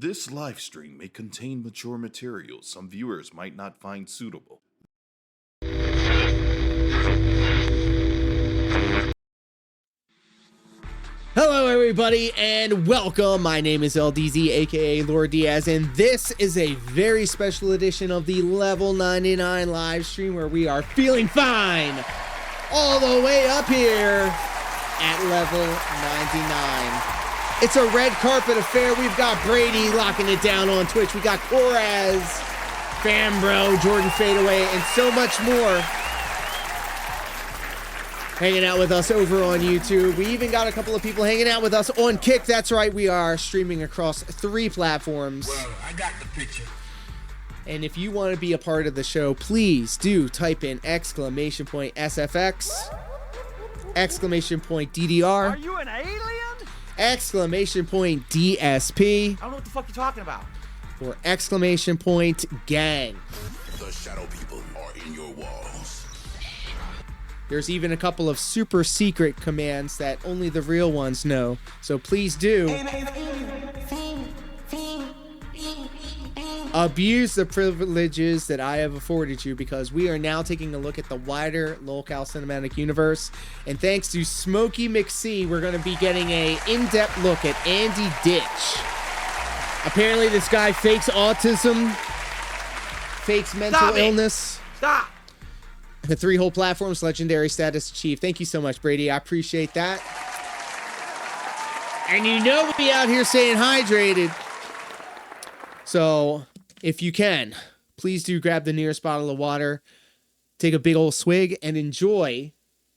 This live stream may contain mature material some viewers might not find suitable. Hello everybody and welcome. My name is LDZ aka Lord Diaz, and this is a very special edition of the Level 99 live stream where we are feeling fine all the way up here at Level 99. It's a red carpet affair. We've got Brady locking it down on Twitch. We got Koraz, Fambro, JordanFadeaway, and so much more hanging out with us over on YouTube. We even got a couple of people hanging out with us on Kick. That's right, we are streaming across 3 platforms. Well, I got the picture. And if you want to be a part of the show, please do type in !SFX, !DDR, Are you an alien? !DSP, I don't know what the fuck you're talking about. or !Gang. The shadow people are in your walls. There's even a couple of super secret commands that only the real ones know. So please do abuse the privileges that I have afforded you, because we are now taking a look at the wider Lolcow cinematic universe. And thanks to Smokey McC, we're going to be getting a in-depth look at Andy Ditch. Apparently this guy fakes autism, fakes mental illness. Stop! The 3 whole platforms, legendary status achieved. Thank you so much, Brady. I appreciate that. And you know we'll be out here staying hydrated. So if you can, please do grab the nearest bottle of water, take a big old swig, and enjoy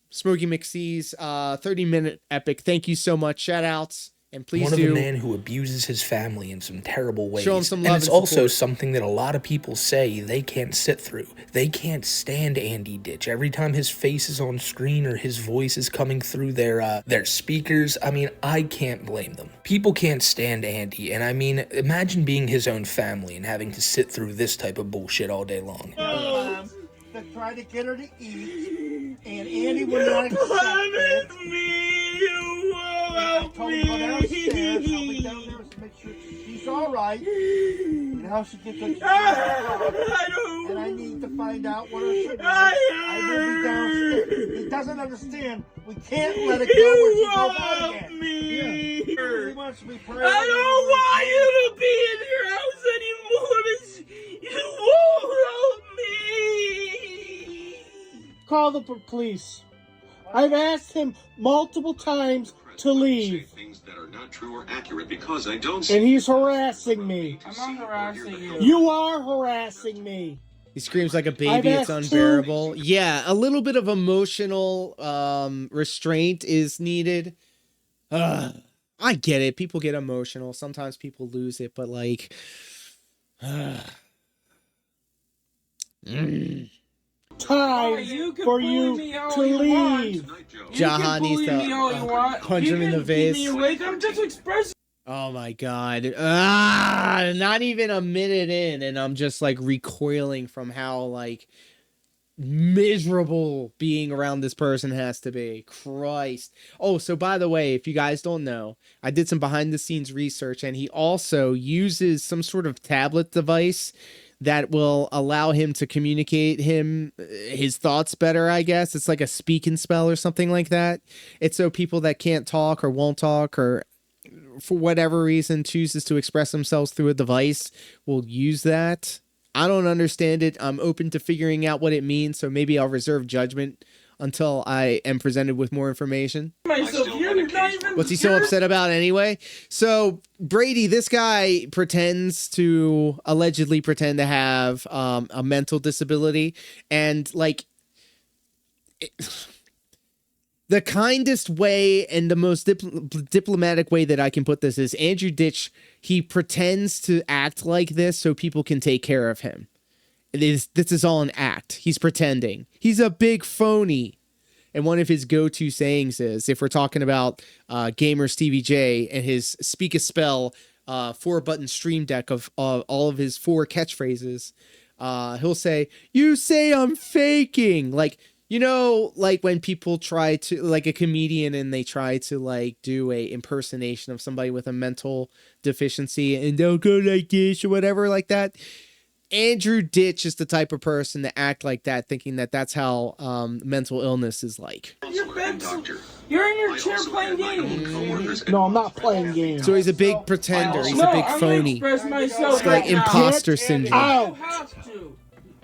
Smokey McC's 30-minute epic. Thank you so much. Shout outs. And please One of do a man who abuses his family in some terrible ways. show him some love and it's and also support. something that a lot of people say they can't sit through. They can't stand Andy Ditch. Every time his face is on screen or his voice is coming through their speakers, I mean, I can't blame them. People can't stand Andy, and I mean, imagine being his own family and having to sit through this type of bullshit all day long. To try to get her to eat, and Andy would not accept it. I told him to go downstairs. I'll be down there to make sure she's all right, and how she gets her. And I need to find out what her sugar is. I will be downstairs. He doesn't understand. We can't let it go when she goes out again. He wants to be praying. I don't want you to be in your house anymore. You won't help me. Call the police. I've asked him multiple times to leave, things that are not true or accurate because I don't and he's harassing me. I'm not harassing you. You are harassing me. He screams like a I've baby. It's asked unbearable. Yeah, a little bit of emotional restraint is needed. I get it. People get emotional. Sometimes people lose it, but like... Time for you to leave. Jaha needs to punch him in the face. I'm just expressing. Oh my god. Not even a minute in, and I'm just like recoiling from how like miserable being around this person has to be. Christ. Oh, so by the way, if you guys don't know, I did some behind the scenes research, and he also uses some sort of tablet device that will allow him to communicate his thoughts better, I guess. It's like a speak and spell or something like that. It's so people that can't talk or won't talk or for whatever reason chooses to express themselves through a device will use that. I don't understand it. I'm open to figuring out what it means, so maybe I'll reserve judgment until I am presented with more information. What's he so upset about anyway? So Brady, this guy allegedly pretend to have a mental disability, and like the kindest way and the most diplomatic way that I can put this is Andrew Ditch, he pretends to act like this so people can take care of him. This is all an act. He's pretending. He's a big phony. And one of his go-to sayings is, if we're talking about gamer Stevie J and his speak a spell 4-button stream deck of all of his 4 catchphrases, he'll say, "You say I'm faking." Like, You know, like when people try to, like a comedian, and they try to like do a impersonation of somebody with a mental deficiency and they'll go like this or whatever like that. Andrew Ditch is the type of person to act like that, thinking that that's how mental illness is like. You're in your chair playing games. No, I'm not playing games. So he's a big pretender. He's a big phony. It's like imposter syndrome. Ow.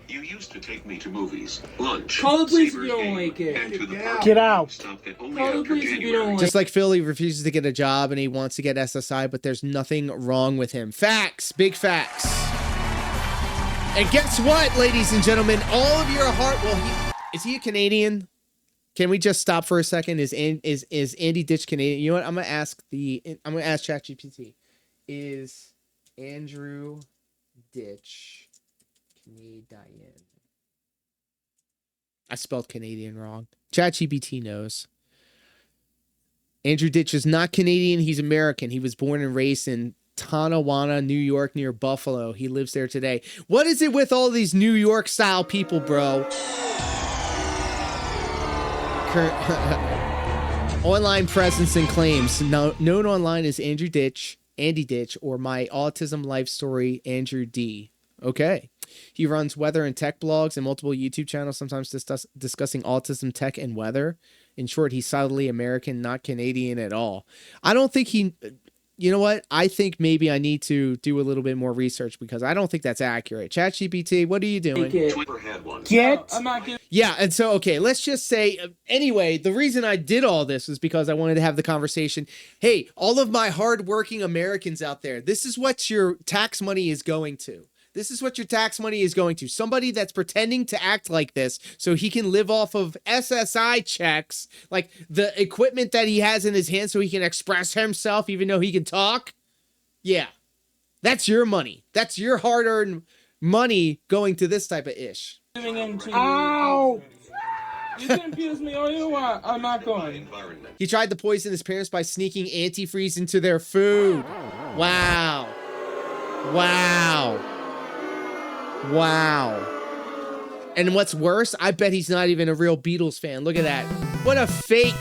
You used to take me to movies, lunch, Call the police if Sabres you don't game, like it. and to the park. Get out. Stop that only Call the after police if you January. don't like Just like Philly refuses to get a job and he wants to get SSI, but there's nothing wrong with him. Facts. Big facts. And guess what, ladies and gentlemen? All of your heart... Well, is he a Canadian? Can we just stop for a second? Is Andy Ditch Canadian? You know what? I'm gonna ask ChatGPT. Is Andrew Ditch Canadian? I spelled Canadian wrong. ChatGPT knows. Andrew Ditch is not Canadian. He's American. He was born and raised in Tonawanda, New York, near Buffalo. He lives there today. What is it with all these New York style people, bro? Online presence and claims. Known online as Andrew Ditch, Andy Ditch, or My Autism Life Story, Andrew D. Okay. He runs weather and tech blogs and multiple YouTube channels, sometimes discussing autism, tech, and weather. In short, he's solidly American, not Canadian at all. I don't think he... You know what? I think maybe I need to do a little bit more research because I don't think that's accurate. ChatGPT, what are you doing? Never had one. I'm not gonna... Yeah, and so, okay, let's just say, anyway, the reason I did all this was because I wanted to have the conversation. Hey, all of my hardworking Americans out there, this is what your tax money is going to. This is what your tax money is going to. Somebody that's pretending to act like this so he can live off of SSI checks, like the equipment that he has in his hand so he can express himself even though he can talk. Yeah, that's your money. That's your hard-earned money going to this type of ish. Ow! You can abuse me all you want. I'm not going. He tried to poison his parents by sneaking antifreeze into their food. Wow. Wow. Wow. And what's worse, I bet he's not even a real Beatles fan. Look at that. What a fake.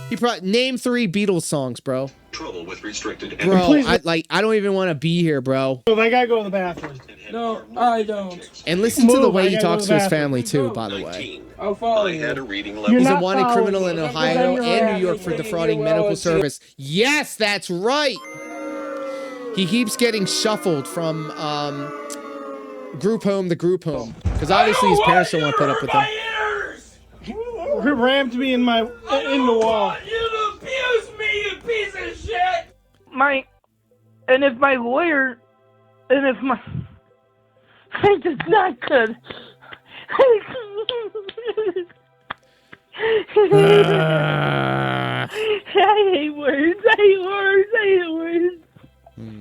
He name 3 Beatles songs, bro. Trouble with restricted Bro, I don't even want to be here, bro. Oh, I gotta go to the bathroom. No, I don't. And listen to the way he talks to his family too, by the way. I'll follow I you. had a reading level. He's a not wanted following criminal me. in That's Ohio because and I'm New York for your defrauding well, medical it's service. Yes, that's right. He keeps getting shuffled from group home to group home because obviously his parents don't want to put up with him. He rammed me in the wall. You abuse me, you piece of shit! If my lawyer, I just not good. I hate words.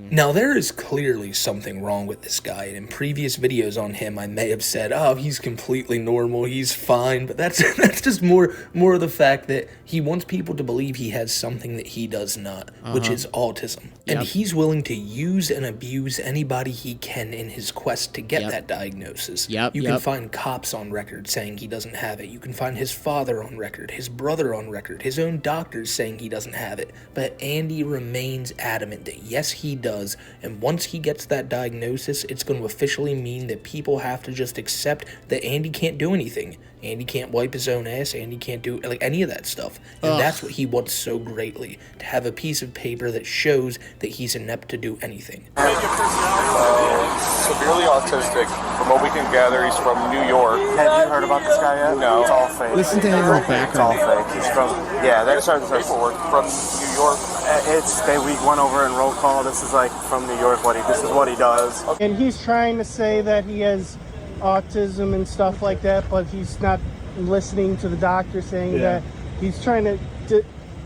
Now, there is clearly something wrong with this guy, and in previous videos on him, I may have said, oh, he's completely normal, he's fine, but that's just more of the fact that he wants people to believe he has something that he does not, which is autism. And he's willing to use and abuse anybody he can in his quest to get that diagnosis. You can find cops on record saying he doesn't have it. You can find his father on record, his brother on record, his own doctors saying he doesn't have it. But Andy remains adamant that yes, he does, and once he gets that diagnosis, it's going to officially mean that people have to just accept that Andy can't do anything. Andy can't wipe his own ass, Andy can't do like any of that stuff. And that's what he wants so greatly, to have a piece of paper that shows that he's inept to do anything. Severely autistic. From what we can gather, he's from New York. Have you heard about this guy yet? No. It's all fake. Listen to him in the It's all background. fake. He's from, yeah, that's our Paperwork from New York. we went over in roll call. This is like from New York. This is what he does. And he's trying to say that he has autism and stuff like that, but he's not listening to the doctor saying that he's trying to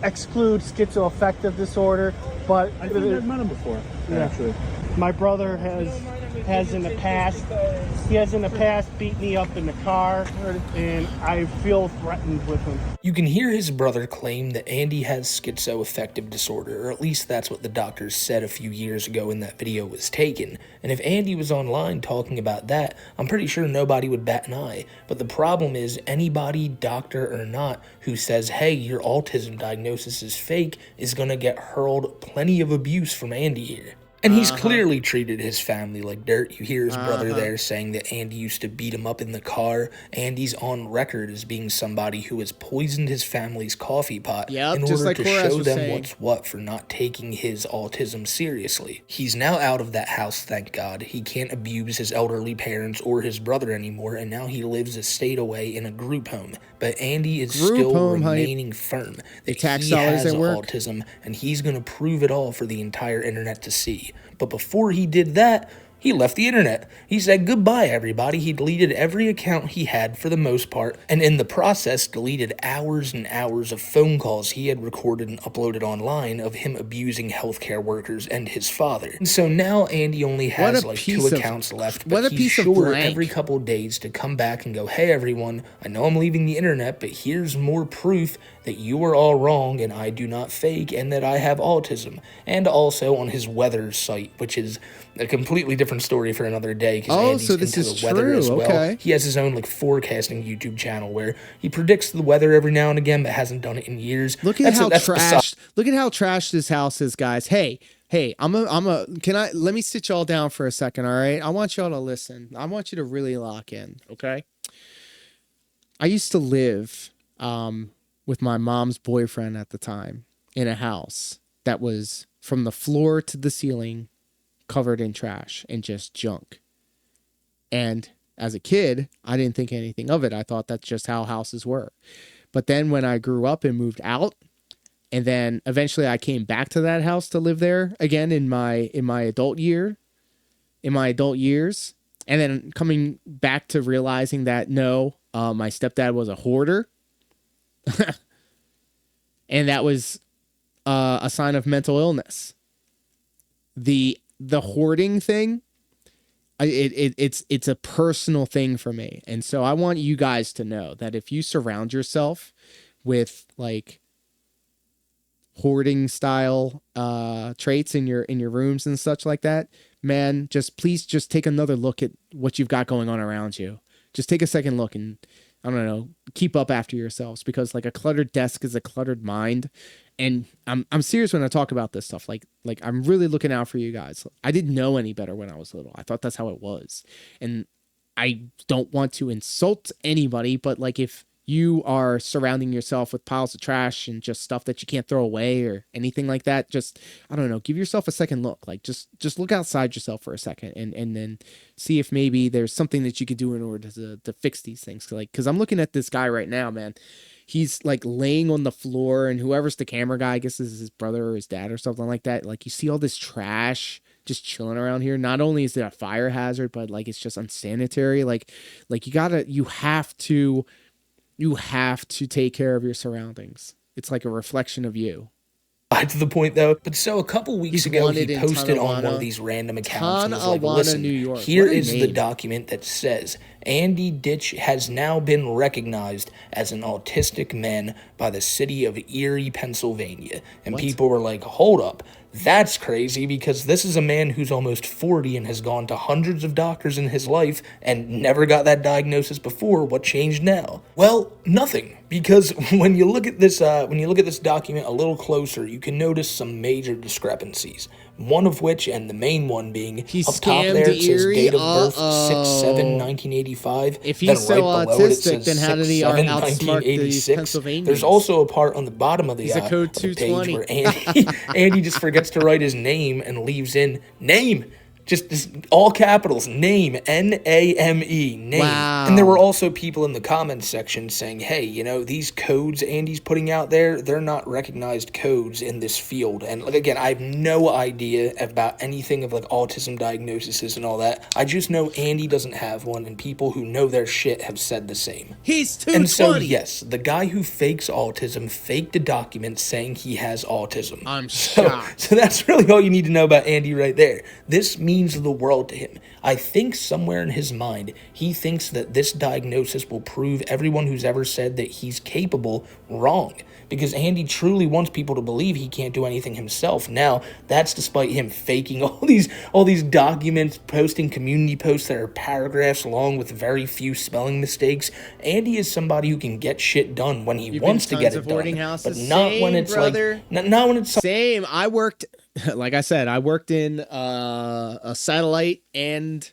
exclude schizoaffective disorder. But I think I've met him before, actually. My brother has in the past beat me up in the car, and I feel threatened with him. You can hear his brother claim that Andy has schizoaffective disorder, or at least that's what the doctors said a few years ago when that video was taken. And if Andy was online talking about that, I'm pretty sure nobody would bat an eye. But the problem is, anybody, doctor or not, who says, hey, your autism diagnosis is fake, is gonna get hurled plenty of abuse from Andy here. And he's clearly treated his family like dirt. You hear his brother there saying that Andy used to beat him up in the car. Andy's on record as being somebody who has poisoned his family's coffee pot in order to show them what's what for not taking his autism seriously. He's now out of that house, thank God. He can't abuse his elderly parents or his brother anymore, and now he lives a state away in a group home. But Andy is still remaining firm that he has autism, and he's going to prove it all for the entire internet to see. But before he did that, he left the internet. He said goodbye, everybody. He deleted every account he had for the most part, and in the process deleted hours and hours of phone calls he had recorded and uploaded online of him abusing healthcare workers and his father. And so now Andy only has like 2 accounts left, but he's sure every couple of days to come back and go, hey everyone, I know I'm leaving the internet, but here's more proof that you are all wrong and I do not fake and that I have autism. And also on his weather site, which is a completely different story for another day, because Andy's into the weather as well. He has his own like forecasting YouTube channel where he predicts the weather every now and again, but hasn't done it in years. Look at how trashed this house is, guys. Hey, let me sit y'all down for a second, all right? I want y'all to listen. I want you to really lock in, okay? I used to live with my mom's boyfriend at the time in a house that was from the floor to the ceiling covered in trash and just junk. And as a kid, I didn't think anything of it. I thought that's just how houses were. But then when I grew up and moved out, and then eventually I came back to that house to live there again in my adult years, and then coming back to realizing that no, my stepdad was a hoarder. And that was a sign of mental illness. The hoarding thing, it's a personal thing for me. And so I want you guys to know that if you surround yourself with like hoarding style traits in your rooms and such like that, man, please take another look at what you've got going on around you. Just take a second look and, I don't know, keep up after yourselves, because like a cluttered desk is a cluttered mind. And I'm serious when I talk about this stuff. Like I'm really looking out for you guys. I didn't know any better when I was little. I thought that's how it was. And I don't want to insult anybody, but like if you are surrounding yourself with piles of trash and just stuff that you can't throw away or anything like that, just, I don't know, give yourself a second look. Like just look outside yourself for a second and then see if maybe there's something that you could do in order to fix these things. Like, cause I'm looking at this guy right now, man. He's like laying on the floor, and whoever's the camera guy, I guess this is his brother or his dad or something like that. Like you see all this trash just chilling around here. Not only is it a fire hazard, but like it's just unsanitary. Like you have to take care of your surroundings. It's like a reflection of you. To the point though, but so a couple weeks ago he posted on one of these random accounts and was like, listen, here is the document that says Andy Ditch has now been recognized as an autistic man by the city of Erie, Pennsylvania. And people were like, hold up, that's crazy, because this is a man who's almost 40 and has gone to hundreds of doctors in his life and never got that diagnosis before. What changed now? Well, nothing, because when you look at this document a little closer, you can notice some major discrepancies. One of which, and the main one being, up top there it says date of birth 6/7/1985. If he's so autistic, then how did he outsmart these Pennsylvanians? There's also a part on the bottom of the, code the page where Andy just forgets to write his name and leaves in name. Just all capitals, name, N-A-M-E, name. Wow. And there were also people in the comments section saying, hey, you know, these codes Andy's putting out there, they're not recognized codes in this field. And like, again, I have no idea about anything of like autism diagnoses and all that. I just know Andy doesn't have one, and people who know their shit have said the same. He's 220. And so, yes, the guy who fakes autism faked a document saying he has autism. I'm shocked. So that's really all you need to know about Andy right there. This means the world to him. I think somewhere in his mind, he thinks that this diagnosis will prove everyone who's ever said that he's capable wrong. Because Andy truly wants people to believe he can't do anything himself. Now, that's despite him faking all these documents, posting community posts that are paragraphs long with very few spelling mistakes. Andy is somebody who can get shit done when he wants to get it done, but not when it's brother. like not when it's same. I worked, like I said, I worked in a satellite and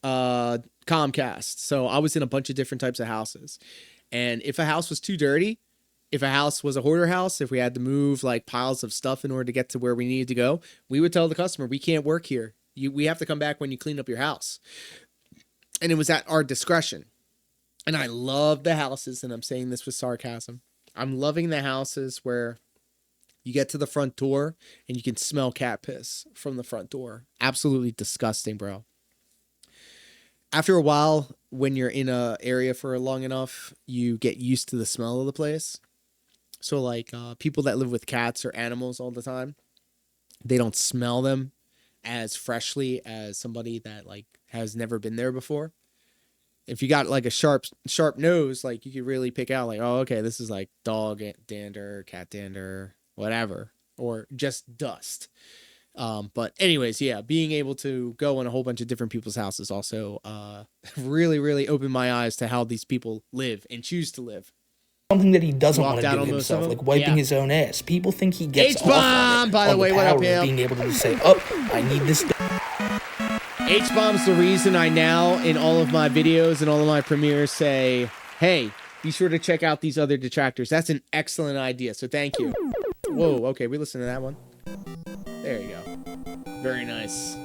Comcast, so I was in a bunch of different types of houses. And if a house was too dirty, if a house was a hoarder house, if we had to move like piles of stuff in order to get to where we needed to go, we would tell the customer, we can't work here. We have to come back when you clean up your house. And it was at our discretion. And I love the houses, and I'm saying this with sarcasm. I'm loving the houses where you get to the front door and you can smell cat piss from the front door. Absolutely disgusting, bro. After a while, when you're in a area for long enough, you get used to the smell of the place. So like people that live with cats or animals all the time, they don't smell them as freshly as somebody that like has never been there before. If you got like a sharp nose, like you could really pick out like, oh, okay, this is like dog dander, cat dander, whatever, or just dust. But anyways, yeah, being able to go in a whole bunch of different people's houses also really, really opened my eyes to how these people live and choose to live. Something that he doesn't want to do himself, like wiping his own ass. People think he gets off on it, by the way, what up, Hale? Being able to just say, oh, I need this. H-bomb's the reason I now, in all of my videos and all of my premieres, say, hey, be sure to check out these other detractors. That's an excellent idea, so thank you. Whoa, okay, we listened to that one. There you go. Very nice.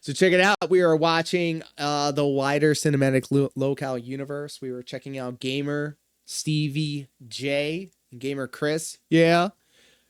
So check it out. We are watching the wider cinematic locale universe. We were checking out Gamer Stevie J and Gamer Chris. Yeah.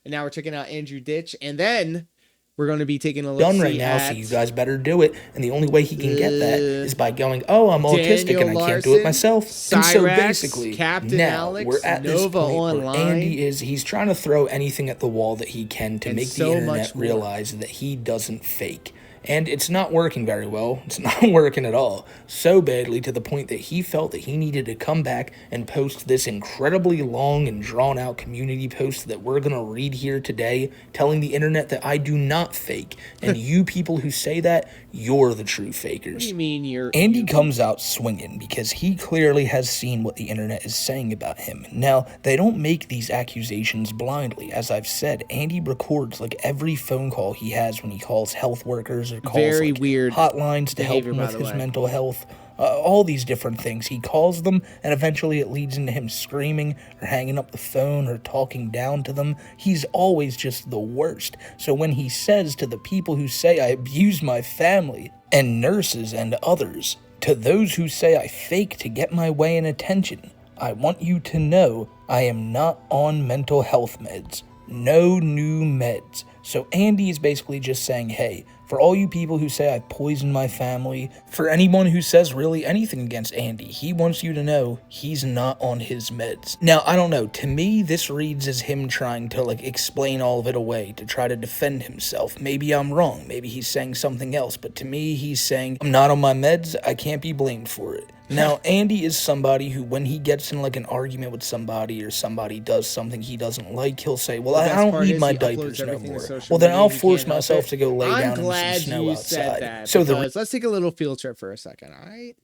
And now we're checking out Andrew Ditch. And then we're going to be taking a look done right now, so you guys better do it. And the only way he can get that is by going, oh, I'm autistic and I can't do it myself. And so basically, Captain now Alex, we're at this Nova point Online. where Andy he's trying to throw anything at the wall that he can to make the internet realize that he doesn't fake. And it's not working very well. It's not working at all. So badly to the point that he felt that he needed to come back and post this incredibly long and drawn out community post that we're going to read here today, telling the internet that I do not fake. And you people who say that, you're the true fakers. What do you mean you're... Andy comes out swinging because he clearly has seen what the internet is saying about him. Now, they don't make these accusations blindly. As I've said, Andy records like every phone call he has when he calls health workers or calls very like weird hotlines to help him with his mental health. All these different things. He calls them, and eventually it leads into him screaming or hanging up the phone or talking down to them. He's always just the worst. So when he says to the people who say I abuse my family, and nurses and others, to those who say I fake to get my way and attention, I want you to know I am not on mental health meds. No new meds. So Andy is basically just saying, hey, for all you people who say I poisoned my family, for anyone who says really anything against Andy, he wants you to know he's not on his meds. Now, I don't know, to me, this reads as him trying to like explain all of it away, to try to defend himself. Maybe I'm wrong, maybe he's saying something else, but to me, he's saying, I'm not on my meds, I can't be blamed for it. Now, Andy is somebody who, when he gets in like an argument with somebody or somebody does something he doesn't like, he'll say, well, I don't need my diapers no more. Well, then I'll force myself to go lay down in some snow outside. So let's take a little field trip for a second, all right?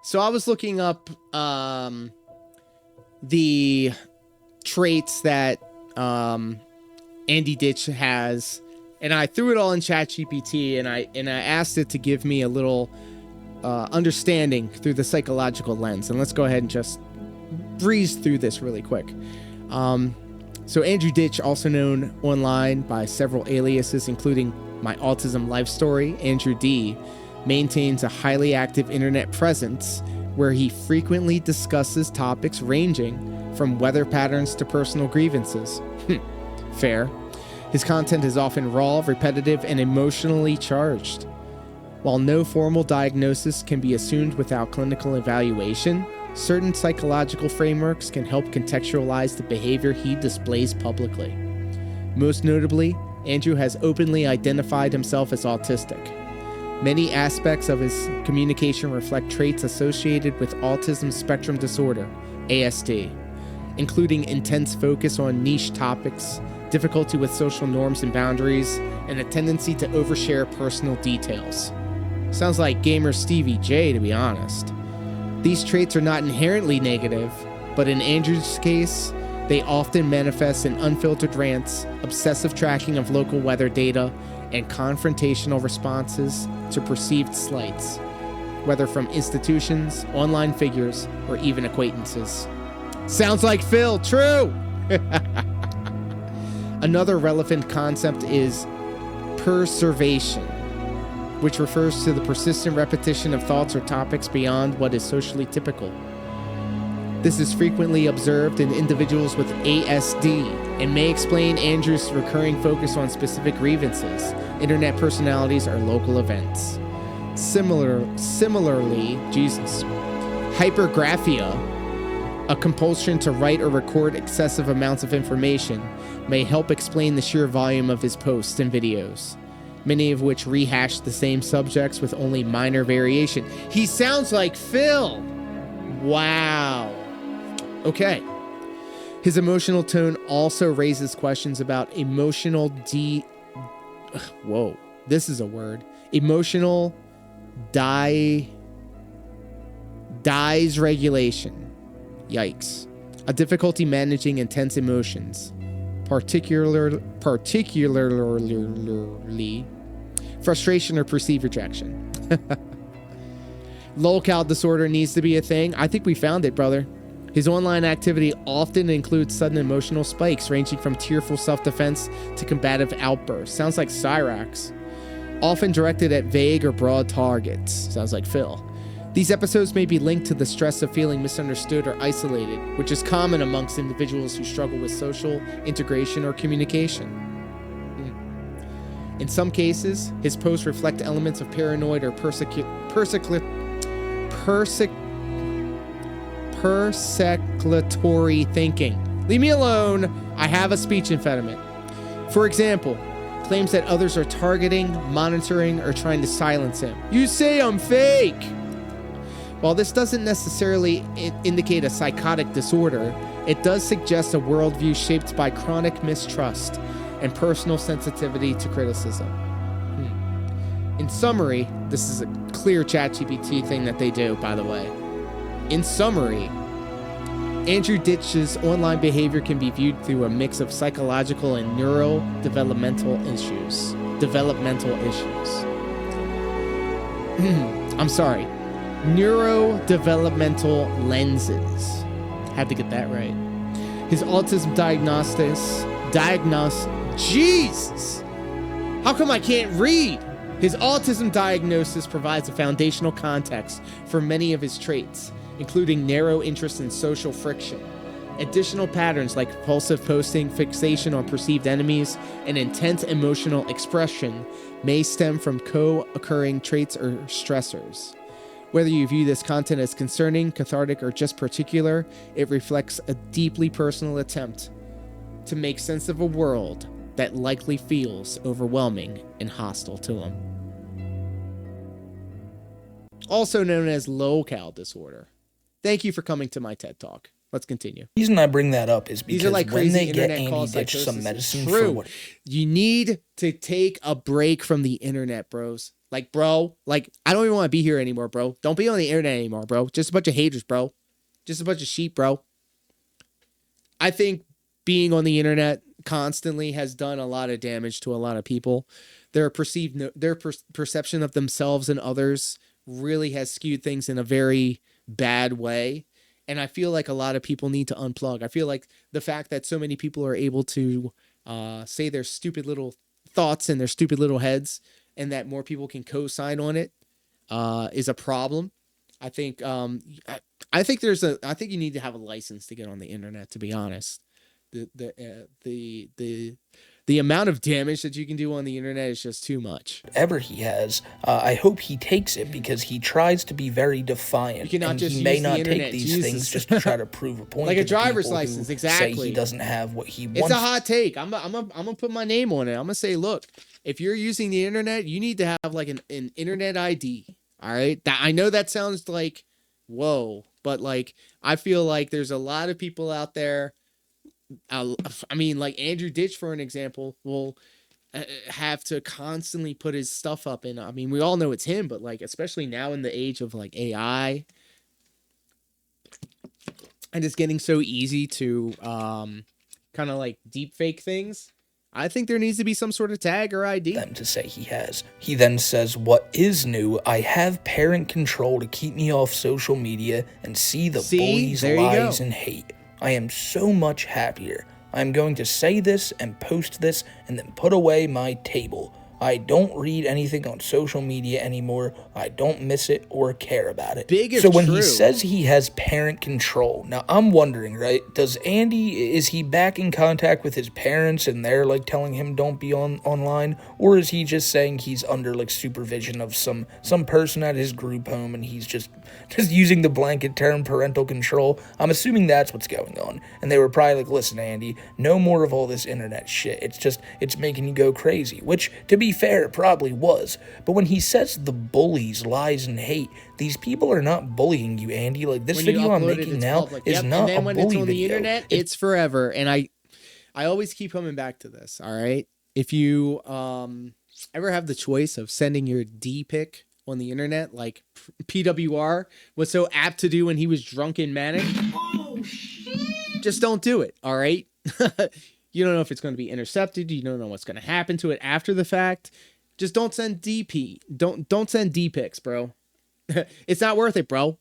So I was looking up the traits that Andy Ditch has, and I threw it all in ChatGPT, and I asked it to give me a little understanding through the psychological lens. And let's go ahead and just breeze through this really quick. So Andrew Ditch, also known online by several aliases, including My Autism Life Story, Andrew D., maintains a highly active internet presence where he frequently discusses topics ranging from weather patterns to personal grievances. Fair. His content is often raw, repetitive, and emotionally charged. While no formal diagnosis can be assumed without clinical evaluation, certain psychological frameworks can help contextualize the behavior he displays publicly. Most notably, Andrew has openly identified himself as autistic. Many aspects of his communication reflect traits associated with autism spectrum disorder, ASD, including intense focus on niche topics, difficulty with social norms and boundaries, and a tendency to overshare personal details. Sounds like gamer Stevie J, to be honest. These traits are not inherently negative, but in Andrew's case, they often manifest in unfiltered rants, obsessive tracking of local weather data, and confrontational responses to perceived slights, whether from institutions, online figures, or even acquaintances. Sounds like Phil, true! Another relevant concept is perseveration, which refers to the persistent repetition of thoughts or topics beyond what is socially typical. This is frequently observed in individuals with ASD and may explain Andrew's recurring focus on specific grievances, internet personalities, or local events. Similarly, hypergraphia, a compulsion to write or record excessive amounts of information, may help explain the sheer volume of his posts and videos, many of which rehash the same subjects with only minor variation. He sounds like Phil! Wow. Okay. His emotional tone also raises questions about emotional Emotional dysregulation. Yikes. A difficulty managing intense emotions, particularly frustration or perceived rejection. Lolcow disorder needs to be a thing. I think we found it, brother. His online activity often includes sudden emotional spikes ranging from tearful self-defense to combative outbursts. Sounds like Cyrax. Often directed at vague or broad targets. Sounds like Phil. These episodes may be linked to the stress of feeling misunderstood or isolated, which is common amongst individuals who struggle with social integration or communication. In some cases, his posts reflect elements of paranoid or persecutory thinking. Leave me alone. I have a speech impediment. For example, claims that others are targeting, monitoring, or trying to silence him. You say I'm fake! While this doesn't necessarily indicate a psychotic disorder, it does suggest a worldview shaped by chronic mistrust and personal sensitivity to criticism. In summary, this is a clear ChatGPT thing that they do, by the way. In summary, Andrew Ditch's online behavior can be viewed through a mix of psychological and neurodevelopmental issues. I'm sorry. Neurodevelopmental lenses. Had to get that right. His autism Jesus! How come I can't read? His autism diagnosis provides a foundational context for many of his traits, including narrow interest in social friction. Additional patterns like compulsive posting, fixation on perceived enemies, and intense emotional expression may stem from co-occurring traits or stressors. Whether you view this content as concerning, cathartic, or just particular, it reflects a deeply personal attempt to make sense of a world that likely feels overwhelming and hostile to him. Also known as Lolcow disorder. Thank you for coming to my TED Talk. Let's continue. The reason I bring that up is because like when they get internet Andy Ditch some medicine True. for what... You need to take a break from the internet, bros. Like, bro, like, I don't even want to be here anymore, bro. Don't be on the internet anymore, bro. Just a bunch of haters, bro. Just a bunch of sheep, bro. I think being on the internet constantly has done a lot of damage to a lot of people. Their perception of themselves and others really has skewed things in a very bad way. And I feel like a lot of people need to unplug. I feel like the fact that so many people are able to say their stupid little thoughts in their stupid little heads, and that more people can co-sign on it, is a problem. I think I think you need to have a license to get on the internet, to be honest. The amount of damage that you can do on the internet is just too much. Whatever he has, I hope he takes it, because he tries to be very defiant. You cannot and just he may use the not internet take these things just to try to prove a point. Like a to the driver's people who license, exactly. Say he doesn't have what he wants. It's a hot take. I'm gonna put my name on it. I'm gonna say, look, if you're using the internet, you need to have like an internet ID. All right. I know that sounds like, whoa, but like, I feel like there's a lot of people out there. I mean, like Andrew Ditch, for an example, will have to constantly put his stuff up. And I mean, we all know it's him, but like, especially now in the age of like AI, and it's getting so easy to kind of like deep fake things. I think there needs to be some sort of tag or ID. Them to say he has. He then says, what is new? I have parent control to keep me off social media and see the bullies, lies, and hate. I am so much happier. I'm going to say this and post this and then put away my table. I don't read anything on social media anymore. I don't miss it or care about it. So when he says he has parent control, now I'm wondering, right? Does Andy, is he back in contact with his parents and they're like telling him don't be online? Or is he just saying he's under like supervision of some person at his group home and he's just using the blanket term parental control? I'm assuming that's what's going on. And they were probably like, listen, Andy, no more of all this internet shit. It's making you go crazy, which to be fair, it probably was. But when he says the bullies, lies, and hate, these people are not bullying you, Andy. Like, this video I'm making now is not a bully video. And then when it's on the internet, it's forever. And I always keep coming back to this, all right? If you ever have the choice of sending your D pic on the internet, like PWR was so apt to do when he was drunk and manic, just don't do it, all right? You don't know if it's going to be intercepted. You don't know what's going to happen to it after the fact. Just don't send DP. Don't send D pics, bro. It's not worth it, bro.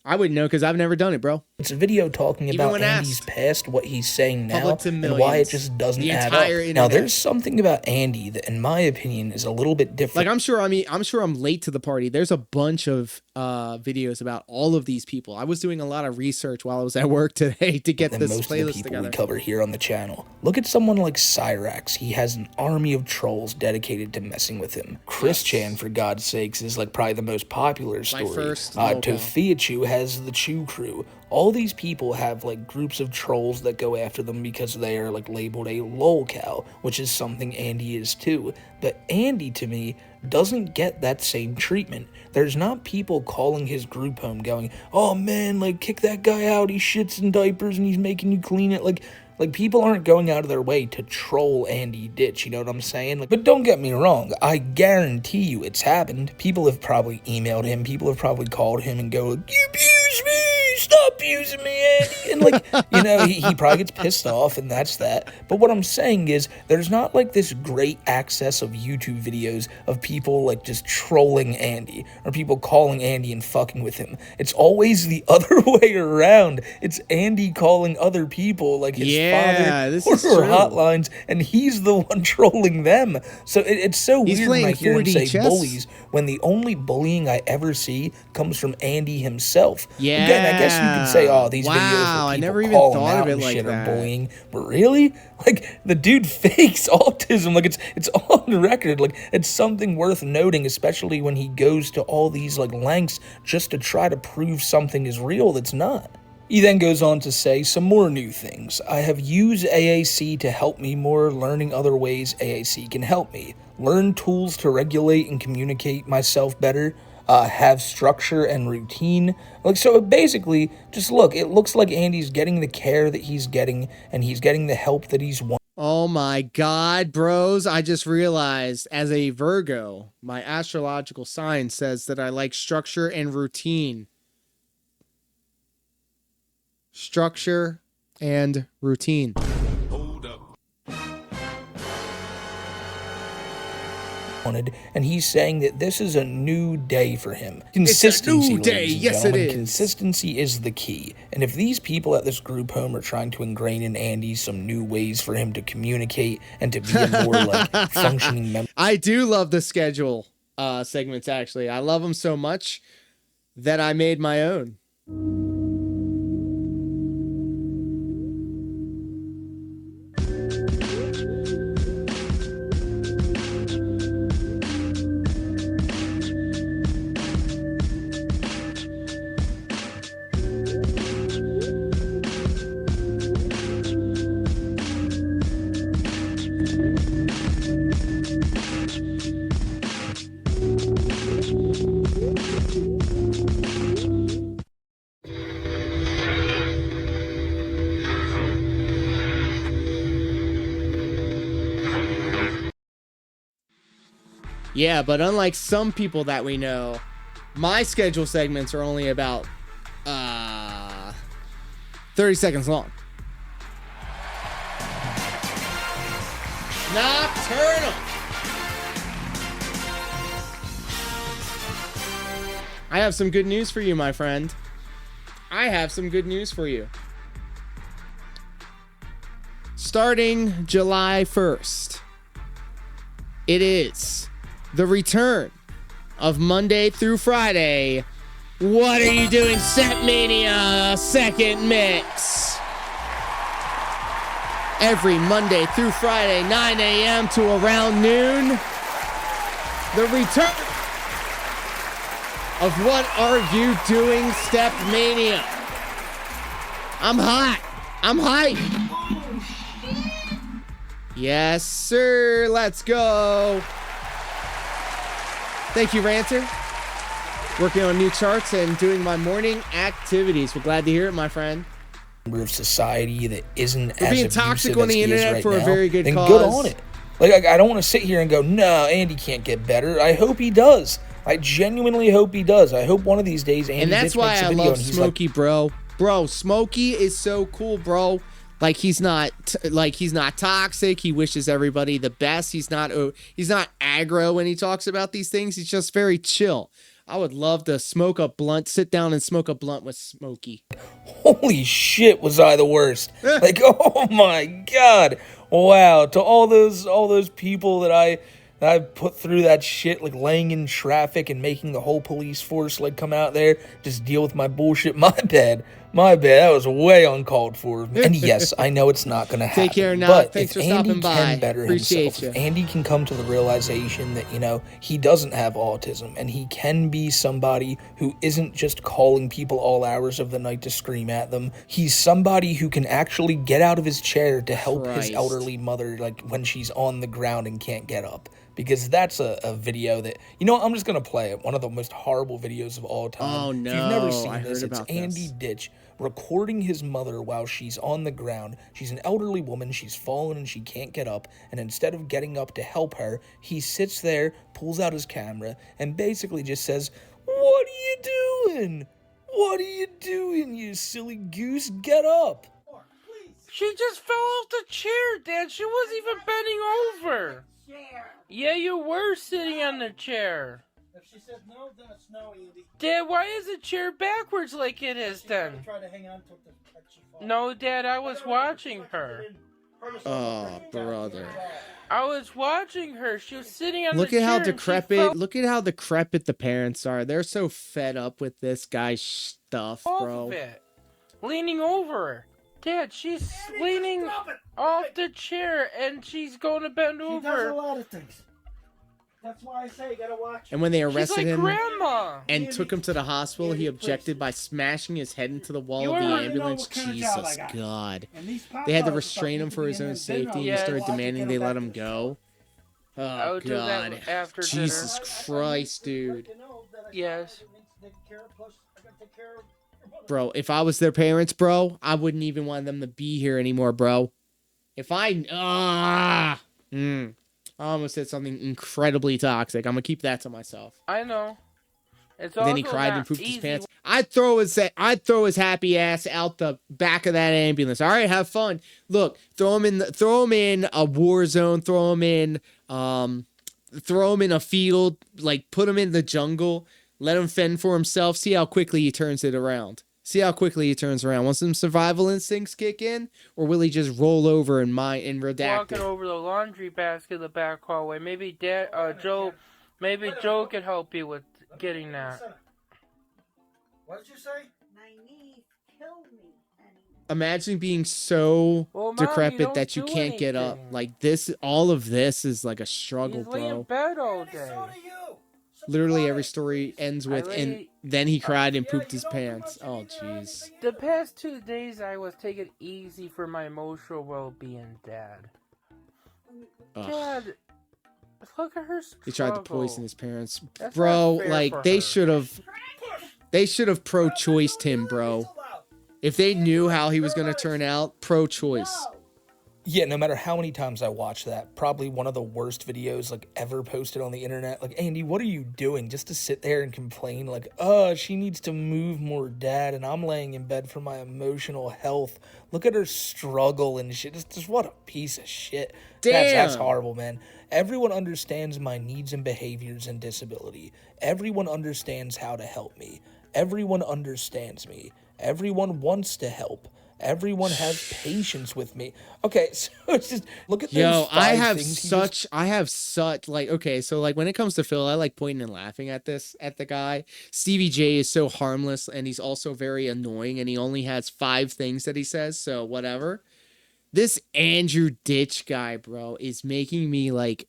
I wouldn't know because I've never done it, bro. It's a video talking about Andy's past, what he's saying now, and why it just doesn't add up. Now, there's something about Andy that, in my opinion, is a little bit different. Like, I'm sure I'm late to the party. There's a bunch of videos about all of these people. I was doing a lot of research while I was at work today to get this playlist together. We cover here on the channel. Look at someone like Cyrax. He has an army of trolls dedicated to messing with him. Chris Chan, for God's sakes, is like probably the most popular story. Tofiachu has the Chew Crew. All these people have like groups of trolls that go after them because they are like labeled a lolcow, which is something Andy is too. But Andy, to me, doesn't get that same treatment. There's not people calling his group home going, oh man, like kick that guy out, he shits in diapers and he's making you clean it. Like people aren't going out of their way to troll Andy Ditch, you know what I'm saying? But don't get me wrong, I guarantee you it's happened. People have probably emailed him, people have probably called him and go, you abuse me! Stop abusing me, Andy. And like, you know, he probably gets pissed off and that's that. But what I'm saying is there's not like this great access of YouTube videos of people like just trolling Andy or people calling Andy and fucking with him. It's always the other way around. It's Andy calling other people like his father or hotlines, and he's the one trolling them. So it's so weird when I hear him say bullies when the only bullying I ever see comes from Andy himself. Yeah. Again, I guess you can say, oh, these videos where people never even call him thought out of it and like shit that. are bullying. But really? Like, the dude fakes autism. Like, it's on the record. Like, it's something worth noting, especially when he goes to all these, like, lengths just to try to prove something is real that's not. He then goes on to say some more new things. I have used AAC to help me more, learning other ways AAC can help me. Learn tools to regulate and communicate myself better. Have structure and routine. Like, so basically, just look, it looks like Andy's getting the care that he's getting, and he's getting the help that he's wanting. Oh my God, bros. I just realized as a Virgo, my astrological sign says that I like structure and routine. Structure and routine. hunted, and he's saying that this is a new day for him. Consistency, new day. ladies and Yes, it gentlemen. is. Consistency is the key. And if these people at this group home are trying to ingrain in Andy some new ways for him to communicate and to be a more like functioning member. I do love the schedule segments, actually. I love them so much that I made my own. Yeah, but unlike some people that we know, my schedule segments are only about 30 seconds long. Nocturnal. I have some good news for you, my friend. I have some good news for you. Starting July 1st, it is the return of Monday through Friday. What are you doing, Set Mania second mix? Every Monday through Friday, 9 a.m. to around noon. The return of What Are You Doing, Step Mania. I'm hot. I'm hyped. Yes, sir. Let's go. Thank you, Ranter. Working on new charts and doing my morning activities. We're glad to hear it, my friend. Member of society that isn't We're as being abusive toxic on as the he is internet right for a now, very good then cause. good on it. Like, I don't want to sit here and go, no, Andy can't get better. I hope he does. I genuinely hope he does. I hope one of these days Andy and that's Ditch why makes a I video love and he's Smokey, like, bro. Bro, Smokey is so cool, bro. Like he's not toxic. He wishes everybody the best. He's not aggro when he talks about these things. He's just very chill. I would love to sit down and smoke a blunt with Smokey. holy shit, was I the worst? Like, oh my god. Wow. To all those people that I put through that shit, like laying in traffic and making the whole police force like come out there, just deal with my bullshit. My bad. That was way uncalled for. And yes, I know it's not gonna happen. Take care now. But Thanks if for Andy stopping by. can better Appreciate himself, you. if Andy can come to the realization that, he doesn't have autism and he can be somebody who isn't just calling people all hours of the night to scream at them. He's somebody who can actually get out of his chair to help his elderly mother, like when she's on the ground and can't get up. Because that's a video that, I'm just going to play it. One of the most horrible videos of all time. Oh, no. If you've never seen I this, heard it's about Andy this. Ditch recording his mother while she's on the ground. She's an elderly woman. She's fallen and she can't get up. And instead of getting up to help her, he sits there, pulls out his camera, and basically just says, "What are you doing? What are you doing, you silly goose? Get up." She just fell off the chair, Dad. She wasn't even bending over. Yeah, you were sitting on the chair. If she said no, then it's no, Andy. Dad, why is the chair backwards like it is then? Try to hang on to it to actually fall. No, Dad, I was watching her. Oh, brother. I was watching her. She was sitting on Look the at how chair and she decrepit. fell Look at how decrepit the parents are. They're so fed up with this guy's stuff, off bro. of it. Leaning over her. Dad, she's leaning off the chair and she's going to bend He does a over. lot of things. That's why I say you gotta watch. And when they She's arrested like him Grandma. and took him to the hospital, he objected by smashing his head into the wall of the ambulance. Jesus God. They had to restrain him for his own safety, and he started demanding they let him go. Oh would do that God. after Jesus Christ, dude. Yes. Bro, if I was their parents, bro, I wouldn't even want them to be here anymore, bro. If I almost said something incredibly toxic. I'm gonna keep that to myself. I know. It's Then he also cried not and pooped his easy. pants. I'd throw his happy ass out the back of that ambulance. All right, have fun. Look, throw him in a war zone. Throw him in throw him in a field, like put him in the jungle, let him fend for himself, see how quickly he turns it around. See how quickly he turns around. Once some survival instincts kick in, or will he just roll over and redact Walking over the laundry basket in the back hallway. Maybe Joe could help you with getting that. What did you say? My knees kill me. Imagine being so Mom, decrepit that you do can't get up. anything. Like this, all of this is like a struggle, He's laying in bro. bed all day. Literally every story ends with, and then he cried and pooped his pants. Oh, jeez. The past 2 days I was taking it easy for my emotional well-being, Dad. Ugh. Dad, look at her struggle. He tried to poison his parents. That's Bro, not fair like for they her. should have pro-choiced him, bro. If they knew how he was going to turn out, pro-choice. Yeah, no matter how many times I watch that, probably one of the worst videos like ever posted on the internet. Like, Andy, what are you doing? Just to sit there and complain like, she needs to move more, Dad, and I'm laying in bed for my emotional health. Look at her struggle and shit. Just what a piece of shit. That's horrible, man. Everyone understands my needs and behaviors and disability. Everyone understands how to help me. Everyone understands me. Everyone wants to help. Everyone has patience with me. Okay, so it's just look at those I five have things like, okay, so like when it comes to Phil, I like pointing and laughing at the guy. Stevie J is so harmless and he's also very annoying and he only has 5 things that he says, so whatever. This Andrew Ditch guy, bro, is making me like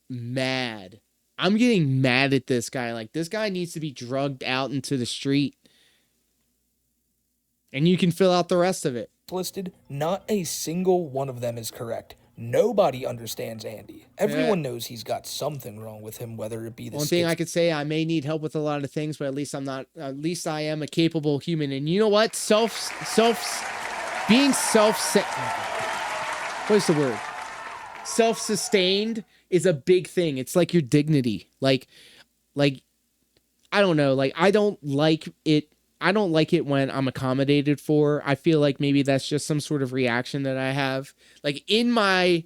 mad. I'm getting mad at this guy. Like, this guy needs to be drugged out into the street. And you can fill out the rest of it. listed, not a single one of them is correct. Nobody understands Andy. Everyone knows he's got something wrong with him, whether it be the one thing I could say, I may need help with a lot of things, but at least I am a capable human. And you know what? Being self-sustained is a big thing. It's like your dignity. Like, I don't know. Like, I don't like it when I'm accommodated for. I feel like maybe that's just some sort of reaction that I have. Like in my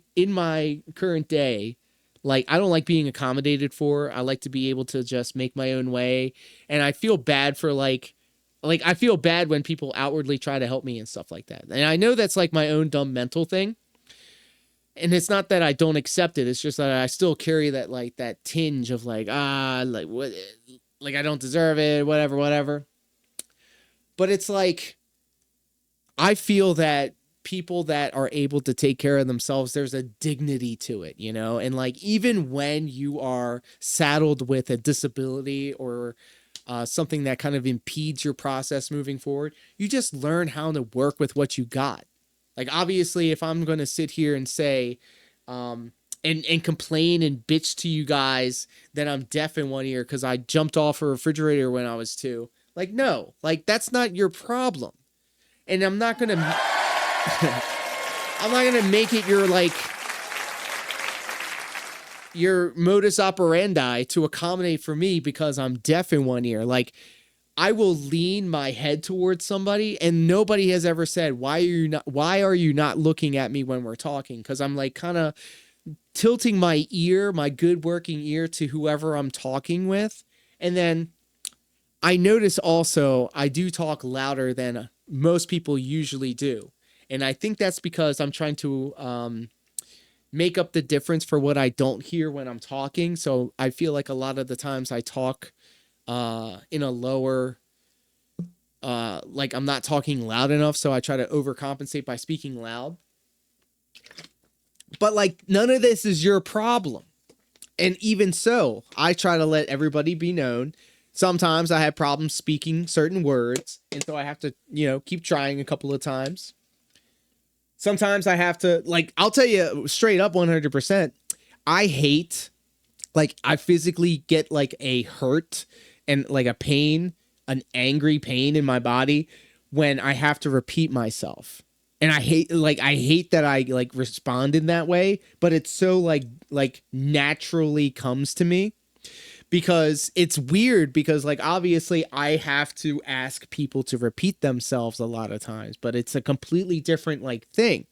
current day, like I don't like being accommodated for. I like to be able to just make my own way. And I feel bad for like I feel bad when people outwardly try to help me and stuff like that. And I know that's like my own dumb mental thing. And it's not that I don't accept it. It's just that I still carry that like that tinge of like what, like I don't deserve it, whatever. But it's like, I feel that people that are able to take care of themselves, there's a dignity to it, you know? And like, even when you are saddled with a disability or something that kind of impedes your process moving forward, you just learn how to work with what you got. Like, obviously, if I'm going to sit here and say, and complain and bitch to you guys that I'm deaf in one ear because I jumped off a refrigerator when I was 2, like, no, like, that's not your problem. And I'm not going to, make it your modus operandi to accommodate for me because I'm deaf in one ear. Like, I will lean my head towards somebody and nobody has ever said, why are you not looking at me when we're talking? Because I'm like kind of tilting my ear, my good working ear, to whoever I'm talking with. And then I notice also I do talk louder than most people usually do. And I think that's because I'm trying to make up the difference for what I don't hear when I'm talking. So I feel like a lot of the times I talk in a lower, like I'm not talking loud enough. So I try to overcompensate by speaking loud. But like, none of this is your problem. And even so, I try to let everybody be known. Sometimes I have problems speaking certain words, and so I have to, keep trying a couple of times. Sometimes I have to, like, I'll tell you straight up 100%, I hate, like, I physically get, like, a hurt and, like, a pain, an angry pain in my body when I have to repeat myself. And I hate that I, like, respond in that way, but it's so, like, naturally comes to me. Because it's weird because, like, obviously I have to ask people to repeat themselves a lot of times, but it's a completely different, like, thing.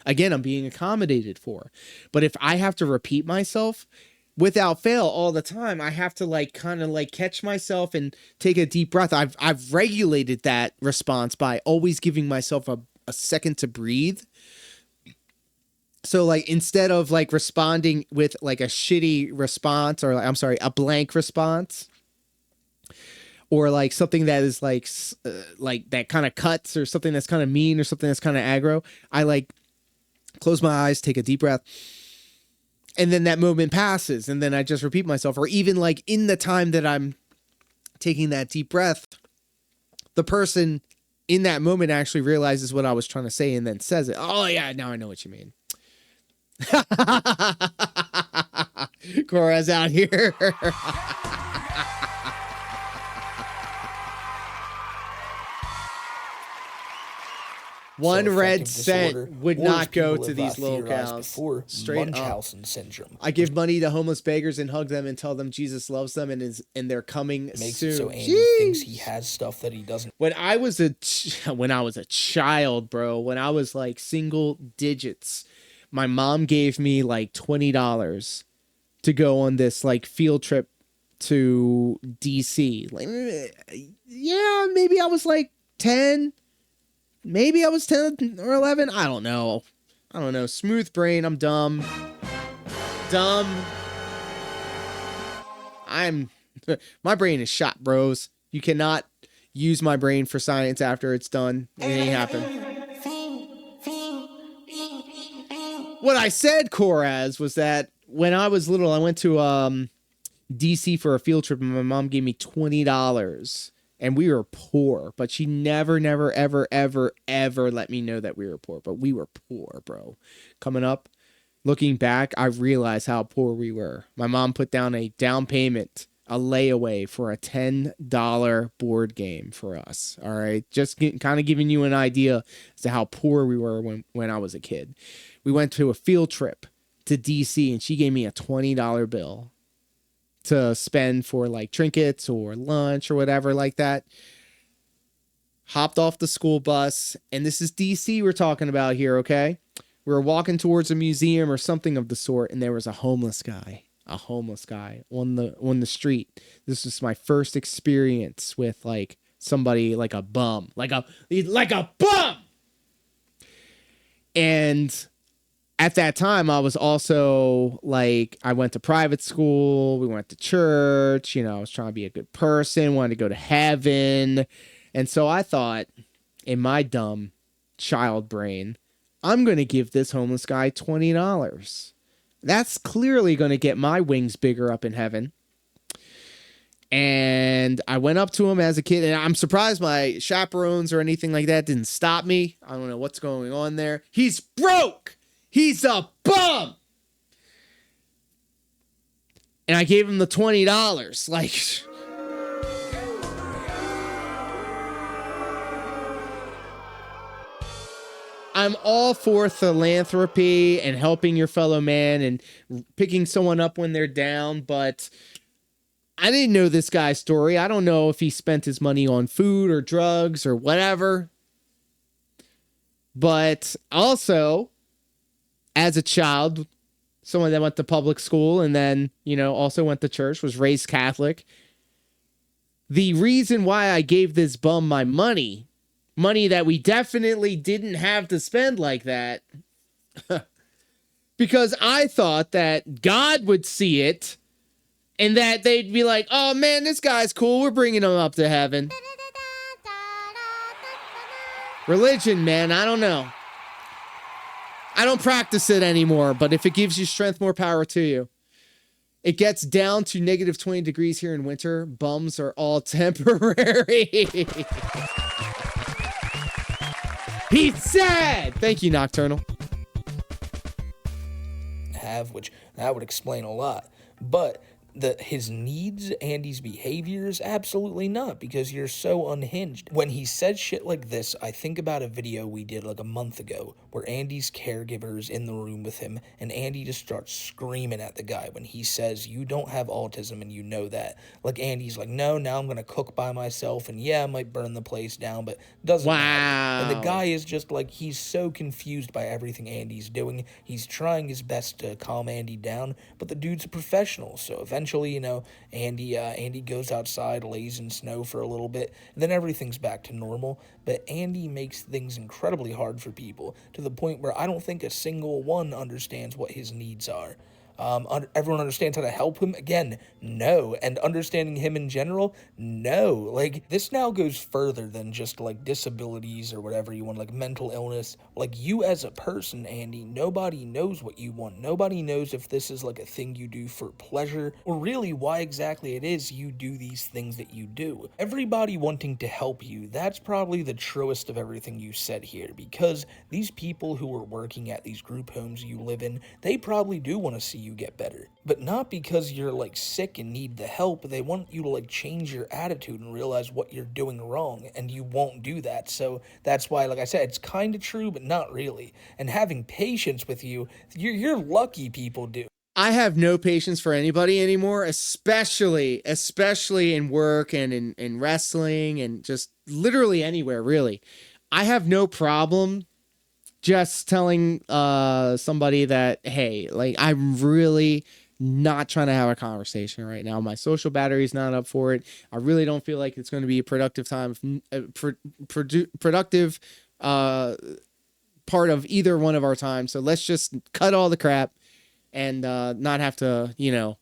Again, I'm being accommodated for. But if I have to repeat myself, without fail all the time, I have to like kind of like catch myself and take a deep breath. I've regulated that response by always giving myself a second to breathe. So like instead of like responding with like a shitty response, or I'm sorry, a blank response, or like something that is like that kind of cuts, or something that's kind of mean, or something that's kind of aggro, I like close my eyes, take a deep breath, and then that moment passes, and then I just repeat myself. Or even like in the time that I'm taking that deep breath, the person in that moment actually realizes what I was trying to say and then says it. Oh yeah, now I know what you mean. Cora's out here. One red cent would not go to these little cows. Straight up. Munchausen syndrome. I give money to homeless beggars and hug them and tell them Jesus loves them and they're coming Makes soon. it so Andy thinks he has stuff that he doesn't. When I was a child, bro, when I was like single digits, my mom gave me like $20 to go on this like field trip to DC. Like, yeah, maybe I was like 10. Maybe I was 10 or 11. I don't know. Smooth brain. I'm dumb. My brain is shot, bros. You cannot use my brain for science after it's done. It ain't happen. What I said, Coraz, was that when I was little, I went to DC for a field trip, and my mom gave me $20. And we were poor, but she never, ever let me know that we were poor. But we were poor, bro. Coming up, looking back, I realized how poor we were. My mom put down a down payment, a layaway for a $10 board game for us. All right. Just kind of giving you an idea as to how poor we were when I was a kid. We went to a field trip to DC, and she gave me a $20 bill to spend for like trinkets or lunch or whatever like that. Hopped off the school bus, and this is DC we're talking about here, okay? We were walking towards a museum or something of the sort, and there was a homeless guy on the street. This was my first experience with like somebody like a bum, like a bum. And at that time, I was also like, I went to private school. We went to church. I was trying to be a good person, wanted to go to heaven. And so I thought, in my dumb child brain, I'm going to give this homeless guy $20. That's clearly going to get my wings bigger up in heaven. And I went up to him as a kid, and I'm surprised my chaperones or anything like that didn't stop me. I don't know what's going on there. He's broke. He's a bum. And I gave him the $20. Like, I'm all for philanthropy and helping your fellow man and picking someone up when they're down, but I didn't know this guy's story. I don't know if he spent his money on food or drugs or whatever. But also, as a child, someone that went to public school and then, also went to church, was raised Catholic. The reason why I gave this bum my money that we definitely didn't have to spend like that, because I thought that God would see it and that they'd be like, oh man, this guy's cool. We're bringing him up to heaven. Religion, man, I don't know. I don't practice it anymore, but if it gives you strength, more power to you. It gets down to negative 20 degrees here in winter. Bums are all temporary. He's sad. Thank you, NokternaL. Which that would explain a lot. But his needs, Andy's behaviors? Absolutely not, because you're so unhinged. When he says shit like this, I think about a video we did like a month ago where Andy's caregiver's in the room with him and Andy just starts screaming at the guy when he says, you don't have autism and you know that. Like Andy's like, no, now I'm gonna cook by myself and yeah, I might burn the place down, but doesn't matter. And the guy is just like, he's so confused by everything Andy's doing. He's trying his best to calm Andy down, but the dude's a professional, so eventually, you know, Andy goes outside, lays in snow for a little bit, and then everything's back to normal. But Andy makes things incredibly hard for people to the point where I don't think a single one understands what his needs are. Everyone understands how to help him? Again, no. And understanding him in general? No. Like, this now goes further than just, like, disabilities or whatever you want, like, mental illness. Like, you as a person, Andy, nobody knows what you want. Nobody knows if this is, like, a thing you do for pleasure, or really why exactly it is you do these things that you do. Everybody wanting to help you, that's probably the truest of everything you said here, because these people who are working at these group homes you live in, they probably do want to see you get better, but not because you're like sick and need the help. They want you to like change your attitude and realize what you're doing wrong, and you won't do that. So that's why, like I said, it's kind of true, but not really. And having patience with you're lucky people do. I have no patience for anybody anymore, especially in work and in wrestling and just literally anywhere, really. I have no problem just telling somebody that, hey, like, I'm really not trying to have a conversation right now. My social battery's not up for it. I really don't feel like it's going to be a productive time, productive part of either one of our times. So let's just cut all the crap and not have to, you know,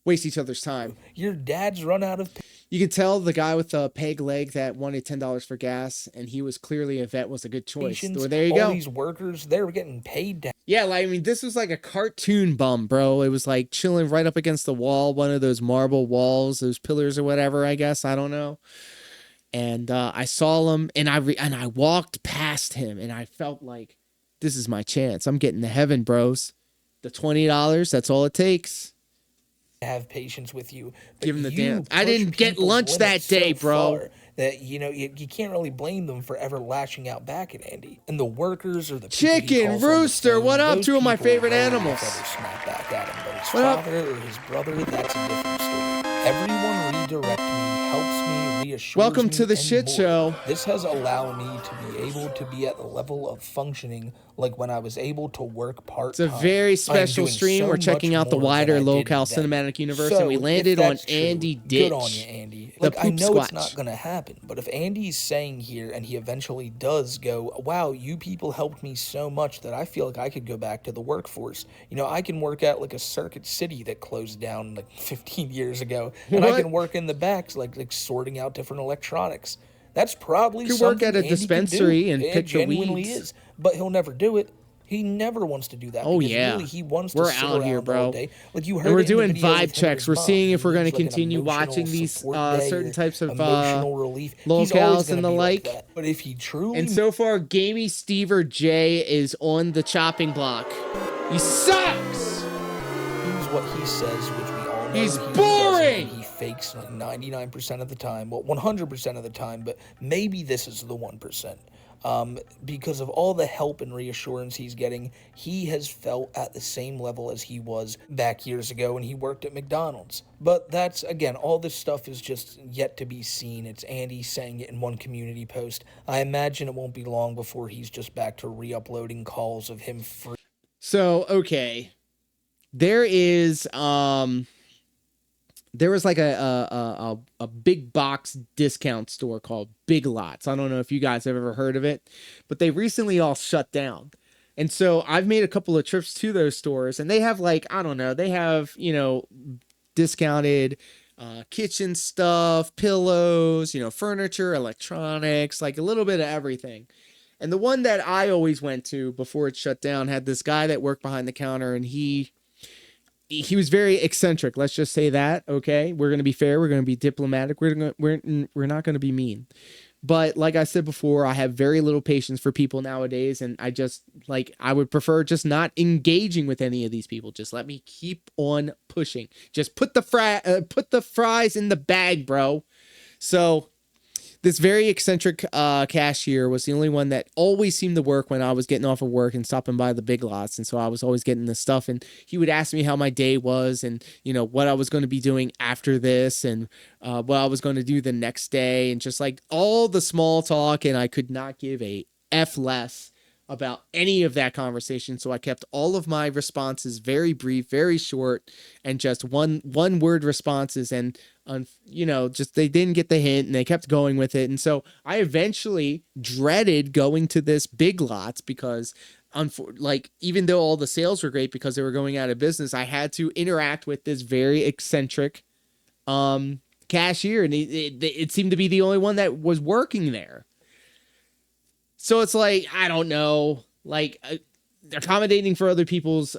waste each other's time. Your dad's run out of... You could tell the guy with the peg leg that wanted $10 for gas, and he was clearly a vet, was a good choice. Well, there you go. All these workers, they were getting paid down. Yeah, like, I mean, this was like a cartoon bum, bro. It was like chilling right up against the wall, one of those marble walls, those pillars or whatever, I guess. I don't know. And I saw him, and I walked past him, and I felt like, this is my chance. I'm getting to heaven, bros. The $20, that's all it takes. Have patience with you. Give him the damn. I didn't get lunch that day, bro. That, you know, you can't really blame them for ever lashing out back at Andy. And the workers or the chicken rooster. What up? Two of my favorite animals. Ever snap back at him, but his father or his brother, that's a different story. Everyone redirect me, helps me, reassures Welcome me, to the shit more. show. This has allowed me to be able to be at the level of functioning like when I was able to work part-time. It's a very special stream. We're checking out the wider locale cinematic universe, and we landed on Andy Ditch. Good on you, Andy. Like, I know it's not going to happen, but if Andy's saying here, and he eventually does go, wow, you people helped me so much that I feel like I could go back to the workforce. You know, I can work at like a Circuit City that closed down like 15 years ago, and I can work in the back, like sorting out different electronics. That's probably you something work at a Andy dispensary and it pick the genuinely weeds. Is, but he'll never do it. He never wants to do that. Oh, because yeah. Really, he wants we're to sit out here, bro. all day. Like you heard and we're in the doing video vibe with him checks. and We're his seeing mom. if we're going to He needs, like, an continue emotional watching these support day certain or types of emotional relief. He's always locales gonna and the be like. that. But if he truly... And so far, Gamey Stever J is on the chopping block. He sucks! He's what he says, which we all know. He's boring! He fakes like 99% of the time. Well, 100% of the time, but maybe this is the 1%. Because of all the help and reassurance he's getting, he has felt at the same level as he was back years ago when he worked at McDonald's. But that's, again, all this stuff is just yet to be seen. It's Andy saying it in one community post. I imagine it won't be long before he's just back to re-uploading calls of him free. So, okay. There was like a big box discount store called Big Lots. I don't know if you guys have ever heard of it, but they recently all shut down. And so I've made a couple of trips to those stores, and they have like, I don't know, they have, you know, discounted kitchen stuff, pillows, you know, furniture, electronics, like a little bit of everything. And the one that I always went to before it shut down had this guy that worked behind the counter, and he was very eccentric. Let's just say that. Okay. We're going to be fair. We're going to be diplomatic. We're not going to be mean, But like I said before, I have very little patience for people nowadays, and I just like I would prefer just not engaging with any of these people. Just let me keep on pushing. Just put the fries in the bag, bro. So this very eccentric cashier was the only one that always seemed to work when I was getting off of work and stopping by the Big Lots. And so I was always getting this stuff, and he would ask me how my day was and, you know, what I was going to be doing after this and what I was going to do the next day and just like all the small talk. And I could not give a F less about any of that conversation. So I kept all of my responses very brief, very short, and just one word responses. And, you know, just they didn't get the hint and they kept going with it. And so I eventually dreaded going to this Big Lots because like, even though all the sales were great because they were going out of business, I had to interact with this very eccentric cashier, and it seemed to be the only one that was working there. So it's like, I don't know, like accommodating for other people's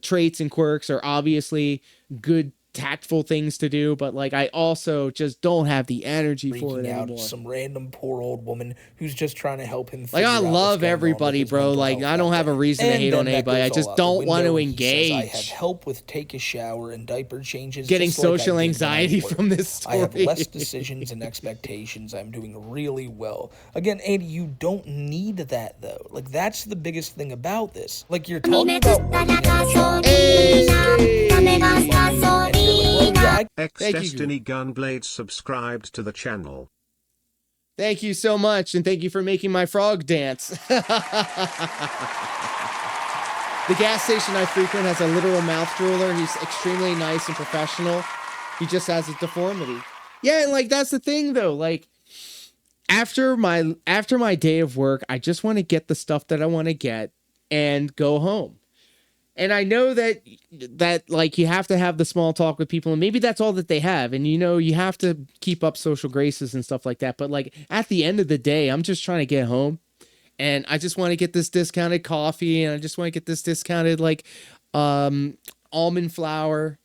traits and quirks are obviously good, tactful things to do, but like I also just don't have the energy for it anymore. Some random poor old woman who's just trying to help him. Like I love everybody, bro. Like I don't have a reason to hate on anybody. I just don't want to engage. I have help with take a shower and diaper changes. Getting social anxiety from this story. I have less decisions and expectations. I'm doing really well. Again, Andy, you don't need that though. Like that's the biggest thing about this. Like you're talking about. Destiny Gunblade subscribed to the channel. Thank you so much, and thank you for making my frog dance. The gas station I frequent has a literal mouth drooler. He's extremely nice and professional. He just has a deformity. Yeah, and like that's the thing though. Like after my day of work, I just want to get the stuff that I want to get and go home. And I know that like you have to have the small talk with people, and maybe that's all that they have. And, you know, you have to keep up social graces and stuff like that. But like at the end of the day, I'm just trying to get home, and I just want to get this discounted coffee, and I just want to get this discounted like almond flour.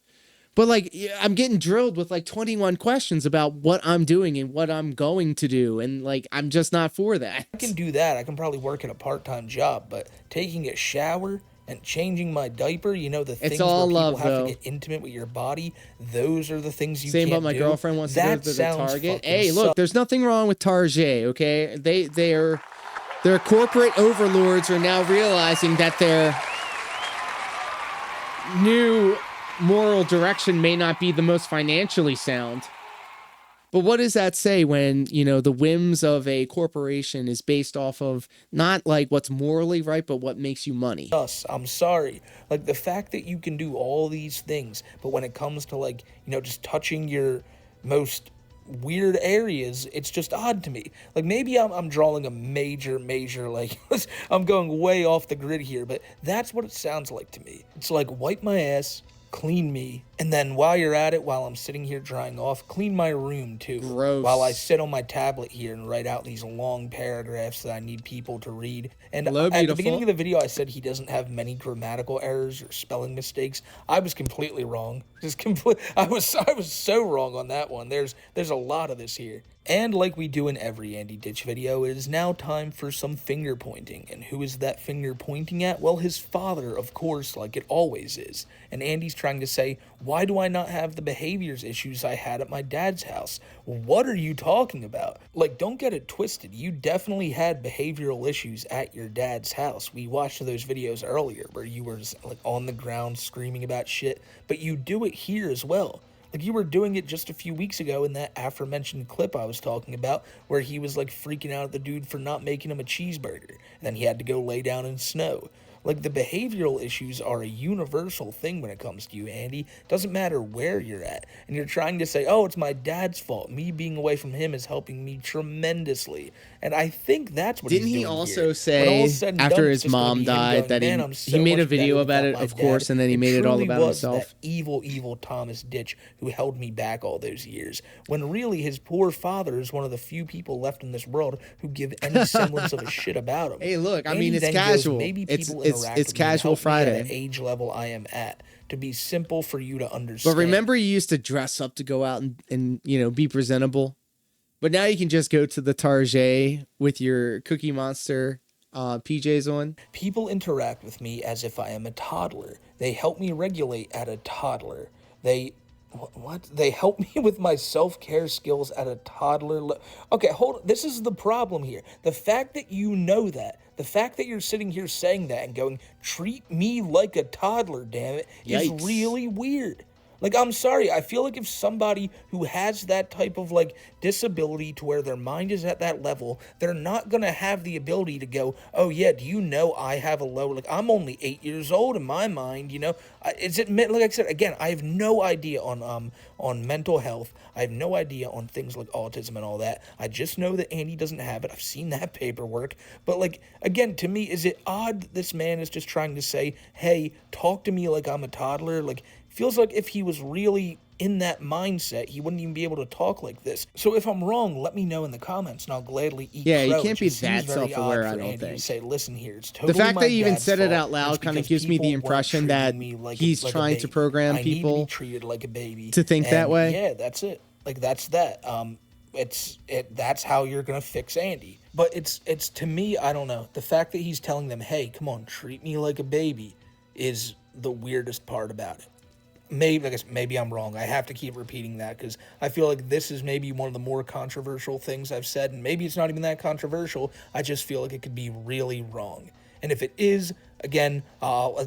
But like I'm getting drilled with like 21 questions about what I'm doing and what I'm going to do. And like I'm just not for that. I can do that. I can probably work at a part-time job, but taking a shower and changing my diaper, you know, the things where people have to get intimate with your body, those are the things you can't do. Same about my girlfriend wants to go to the Target. Hey, look, there's nothing wrong with Target, okay? Their corporate overlords are now realizing that their new moral direction may not be the most financially sound. But what does that say when, you know, the whims of a corporation is based off of not like what's morally right, but what makes you money? I'm sorry. Like the fact that you can do all these things, but when it comes to like, you know, just touching your most weird areas, it's just odd to me. Like maybe I'm drawing a major like I'm going way off the grid here, but that's what it sounds like to me. It's like wipe my ass, clean me, and then while you're at it, while I'm sitting here drying off, clean my room too. Gross. While I sit on my tablet here and write out these long paragraphs that I need people to read. And Hello, at beautiful. the beginning of the video, I said he doesn't have many grammatical errors or spelling mistakes. I was completely wrong. I was so wrong on that one. There's a lot of this here. And like we do in every Andy Ditch video, it is now time for some finger pointing. And who is that finger pointing at? Well, his father, of course, like it always is. And Andy's trying to say, why do I not have the behaviors issues I had at my dad's house? What are you talking about? Like, don't get it twisted. You definitely had behavioral issues at your dad's house. We watched those videos earlier where you were like on the ground screaming about shit, but you do it here as well. Like you were doing it just a few weeks ago in that aforementioned clip I was talking about where he was like freaking out at the dude for not making him a cheeseburger. And then he had to go lay down in snow. Like the behavioral issues are a universal thing when it comes to you, Andy. Doesn't matter where you're at. And you're trying to say, oh, it's my dad's fault. Me being away from him is helping me tremendously. And I think that's what Didn't he's doing he also here. say after his mom died that he made a video about it, of course, and then he made it all about himself? That evil Thomas Ditch who held me back all those years. When really his poor father is one of the few people left in this world who give any semblance of a shit about him. Hey, look, I mean, it's casual. It's casual Friday. At the age level I am at, to be simple for you to understand. But remember, you used to dress up to go out and you know, be presentable. But now you can just go to the Target with your Cookie Monster PJs on. People interact with me as if I am a toddler. They help me regulate at a toddler. They help me with my self-care skills at a toddler. Okay, hold on. This is the problem here. The fact that you know that, the fact that you're sitting here saying that and going, treat me like a toddler, damn it, is really weird. Like, I'm sorry, I feel like if somebody who has that type of, like, disability to where their mind is at that level, they're not gonna have the ability to go, oh yeah, do you know I have a low, like, I'm only 8 years old in my mind, you know? Like I said, again, I have no idea on mental health. I have no idea on things like autism and all that. I just know that Andy doesn't have it. I've seen that paperwork. But, like, again, to me, is it odd that this man is just trying to say, hey, talk to me like I'm a toddler? Like, feels like if he was really in that mindset, he wouldn't even be able to talk like this. So if I'm wrong, let me know in the comments, and I'll gladly eat crow. You can't be that self-aware, I don't think. Say, listen here, it's totally the fact that he even said it fault. out loud kind of gives me the impression that he's trying to program people be treated like a baby to think that way. Yeah, that's it. Like, that's that. That's how you're gonna fix Andy. But it's to me, I don't know. The fact that he's telling them, hey, come on, treat me like a baby, is the weirdest part about it. Maybe I'm wrong. I have to keep repeating that because I feel like this is maybe one of the more controversial things I've said, and maybe it's not even that controversial. I just feel like it could be really wrong. And if it is, again,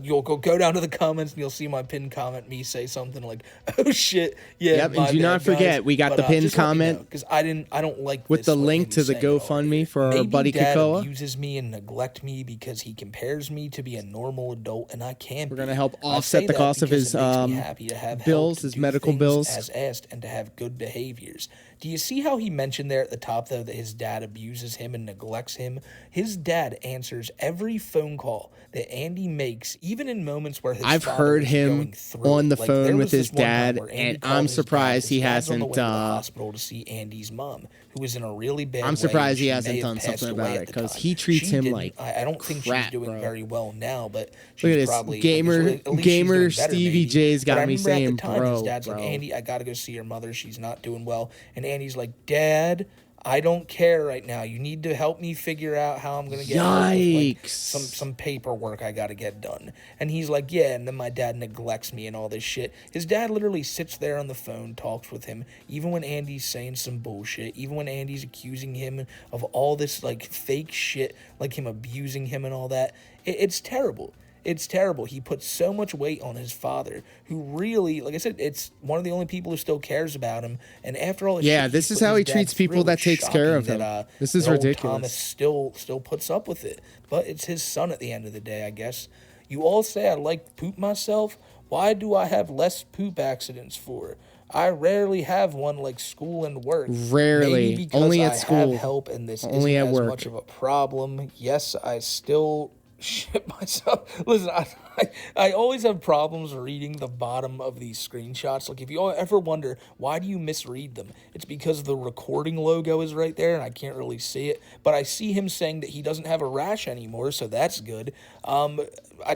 you'll go down to the comments and you'll see my pinned comment, me say something like, "Oh shit, yeah." Yep, and do not forget, we got the pinned comment because I don't like with the link to the GoFundMe for our buddy Dad Kakoa. Abuses me and neglect me because he compares me to be a normal adult, and I can't. We're gonna help offset the cost of his bills, his medical bills, as asked, and to have good behaviors. Do you see how he mentioned there at the top, though, that his dad abuses him and neglects him? His dad answers every phone call that Andy makes, even in moments where his I've father heard is him going through on the it. Like, phone there with was his this one time dad, where Andy and called I'm his dad. surprised His he dad's on the hasn't. way to the hospital to see Andy's mom, who is in a really bad way. I'm surprised he She hasn't may have done passed something away about at it the because time. he treats She him didn't- like I don't think she's crap, doing bro. very well now, but Look at she's this. probably Gamer at least she's doing better, Stevie maybe. J's got But I me remember at the saying, time, bro, his dad's like, bro. Andy, I gotta go see your mother. She's not doing well. And Andy's like, Dad, I don't care right now. You need to help me figure out how I'm gonna get like, some paperwork I gotta get done. And he's like, yeah. And then my dad neglects me and all this shit. His dad literally sits there on the phone, talks with him, even when Andy's saying some bullshit, even when Andy's accusing him of all this like fake shit, like him abusing him and all that. It's terrible. It's terrible. He puts so much weight on his father, who really, like I said, it's one of the only people who still cares about him. And after all, this is how he treats people that takes care of him. This is ridiculous. Thomas still puts up with it, but it's his son at the end of the day, I guess. You all say I like to poop myself. Why do I have less poop accidents for? I rarely have one like school and work. Rarely. Maybe because only at I school. have help and this only isn't at as work. much of a problem. Yes, I still shit myself. Listen, I always have problems reading the bottom of these screenshots. Like, if you ever wonder, why do you misread them? It's because the recording logo is right there, and I can't really see it. But I see him saying that he doesn't have a rash anymore, so that's good.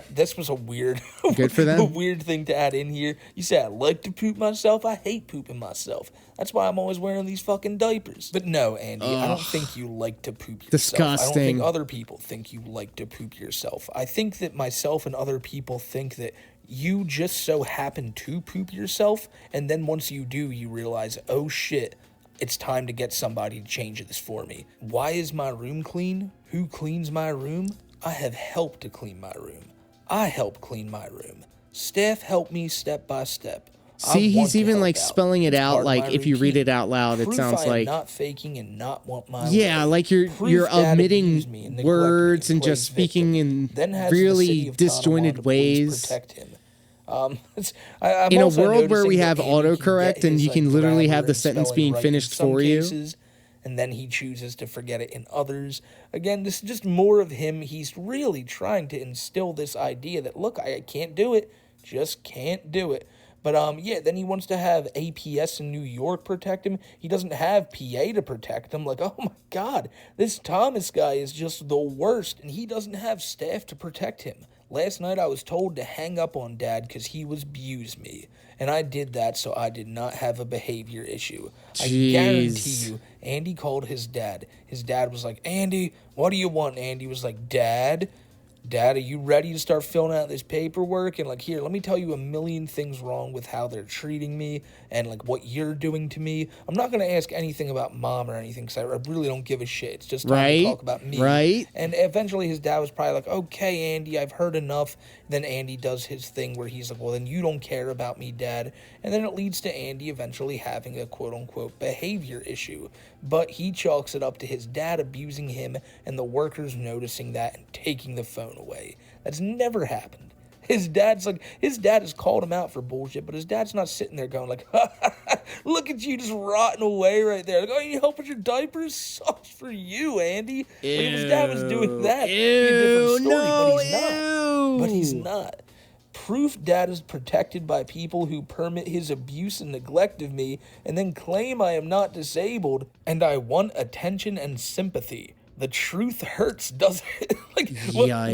This was a weird, good for them. a weird thing to add in here. You say I like to poop myself. I hate pooping myself. That's why I'm always wearing these fucking diapers. But no, Andy, I don't think you like to poop yourself. Disgusting. I don't think other people think you like to poop yourself. I think that myself and other people think that you just so happen to poop yourself, and then once you do, you realize, oh shit, it's time to get somebody to change this for me. Why is my room clean? Who cleans my room? I have helped to clean my room. I help clean my room. Staff help me step by step. See, he's even like out. spelling it out. Like if you read it out loud, it sounds like not faking and not want my way. Like you're omitting words and just speaking in really disjointed ways. Protect him. In a world where we have autocorrect and you can literally have the sentence being finished for you. And then he chooses to forget it in others. Again, this is just more of him. He's really trying to instill this idea that, look, I can't do it. Just can't do it. But, yeah, then he wants to have APS in New York protect him. He doesn't have PA to protect him. Like, oh, my God, this Thomas guy is just the worst, and he doesn't have staff to protect him. Last night I was told to hang up on Dad because he was abused me. And I did that so I did not have a behavior issue. I guarantee you, Andy called his dad. His dad was like, Andy, what do you want? Andy was like, Dad, are you ready to start filling out this paperwork? And like, here, let me tell you a million things wrong with how they're treating me and like what you're doing to me. I'm not going to ask anything about Mom or anything because I really don't give a shit. It's just time to talk about me. Right. And eventually his dad was probably like, okay, Andy, I've heard enough. Then Andy does his thing where he's like, well, then you don't care about me, Dad. And then it leads to Andy eventually having a quote-unquote behavior issue. But he chalks it up to his dad abusing him and the workers noticing that and taking the phone away. That's never happened. His dad has called him out for bullshit, but his dad's not sitting there going like, look at you just rotting away right there. Like, oh, you help with your diapers? Sucks for you, Andy. Like, if his dad was doing that, it'd be a different story, but he's not. Proof Dad is protected by people who permit his abuse and neglect of me and then claim I am not disabled and I want attention and sympathy. The truth hurts, doesn't it? Like,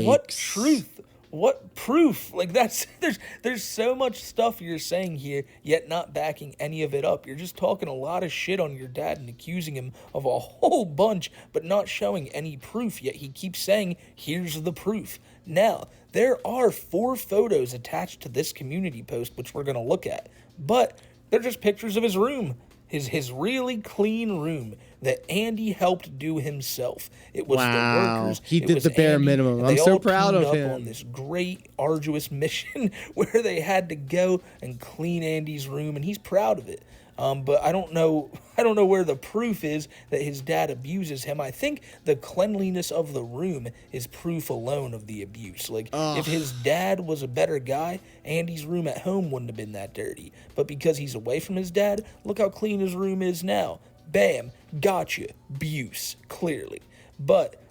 what truth? What proof? Like, there's so much stuff you're saying here, yet not backing any of it up. You're just talking a lot of shit on your dad and accusing him of a whole bunch, but not showing any proof, yet he keeps saying, here's the proof. Now, there are 4 photos attached to this community post, which we're going to look at, but they're just pictures of his room. His really clean room that Andy helped do himself. It was the workers. He did the bare minimum. I'm so proud of him. On this great, arduous mission where they had to go and clean Andy's room, and he's proud of it. But I don't know where the proof is that his dad abuses him. I think the cleanliness of the room is proof alone of the abuse. Like, if his dad was a better guy, Andy's room at home wouldn't have been that dirty. But because he's away from his dad, look how clean his room is now. Bam, gotcha, abuse, clearly. But,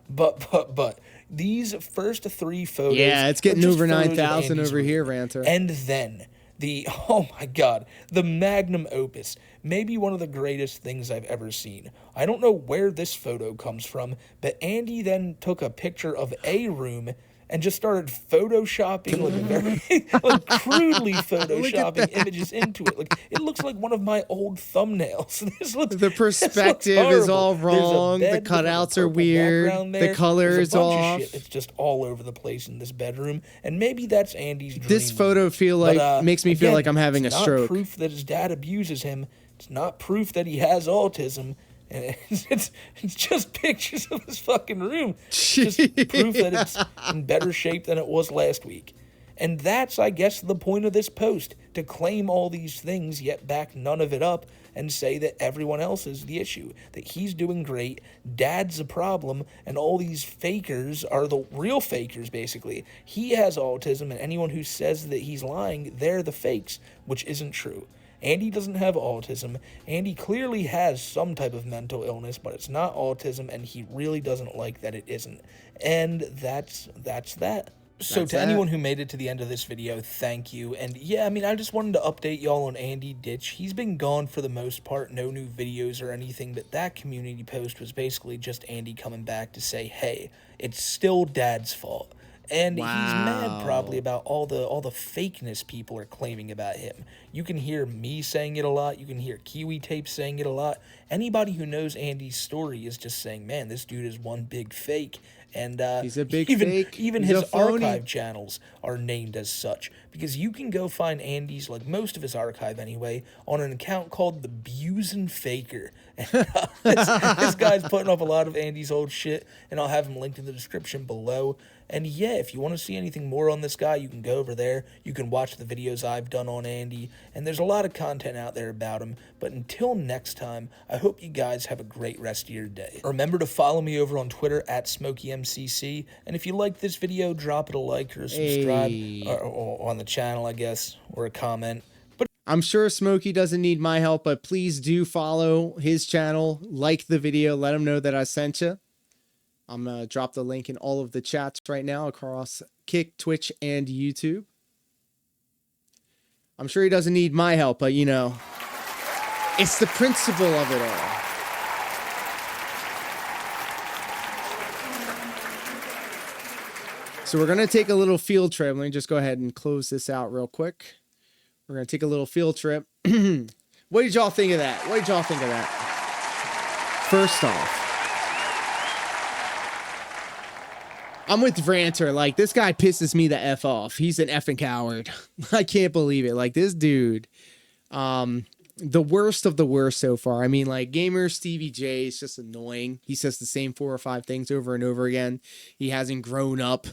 these first 3 photos... Yeah, it's getting over 9,000 over here, Ranter. And then... oh my god, the magnum opus, maybe one of the greatest things I've ever seen. I don't know where this photo comes from, but Andy then took a picture of a room and just started photoshopping, like very, like crudely photoshopping images into it. Like, it looks like one of my old thumbnails. The perspective is all wrong. The cutouts are weird. The color is off. It's just all over the place in this bedroom. And maybe that's Andy's dream. This photo makes me feel like I'm having a stroke. It's not proof that his dad abuses him. It's not proof that he has autism. And it's just pictures of his fucking room. Just proof that it's in better shape than it was last week. And that's, I guess, the point of this post. To claim all these things, yet back none of it up, and say that everyone else is the issue. That he's doing great, Dad's a problem, and all these fakers are the real fakers, basically. He has autism, and anyone who says that he's lying, they're the fakes, which isn't true. Andy doesn't have autism. Andy clearly has some type of mental illness, but it's not autism, and he really doesn't like that it isn't. And that's that. So to anyone who made it to the end of this video, thank you. And yeah, I mean, I just wanted to update y'all on Andy Ditch. He's been gone for the most part, no new videos or anything, but that community post was basically just Andy coming back to say, hey, it's still Dad's fault. And he's mad probably about all the fakeness people are claiming about him. You can hear me saying it a lot. You can hear Kiwi Tape saying it a lot. Anybody who knows Andy's story is just saying, man, this dude is one big fake. And he's a big fake. Even his archive channels are named as such. Because you can go find Andy's, like most of his archive anyway, on an account called the Busin Faker. And, this guy's putting up a lot of Andy's old shit, and I'll have him linked in the description below. And yeah, if you want to see anything more on this guy, you can go over there. You can watch the videos I've done on Andy, and there's a lot of content out there about him. But until next time, I hope you guys have a great rest of your day. Remember to follow me over on Twitter at SmokeyMCC, and if you like this video, drop it a like or a subscribe or on the channel, I guess, or a comment. I'm sure Smokey doesn't need my help, but please do follow his channel, like the video, let him know that I sent you. I'm going to drop the link in all of the chats right now across Kick, Twitch, and YouTube. I'm sure he doesn't need my help, but, you know, it's the principle of it all. So we're going to take a little field trip. Let me just go ahead and close this out real quick. We're going to take a little field trip. What did y'all think of that? What did y'all think of that? First off, I'm with Ranter. Like, this guy pisses me the F off. He's an effing coward. I can't believe it. Like, this dude, the worst of the worst so far. I mean, like, Gamer Stevie J is just annoying. He says the same 4 or 5 things over and over again. He hasn't grown up.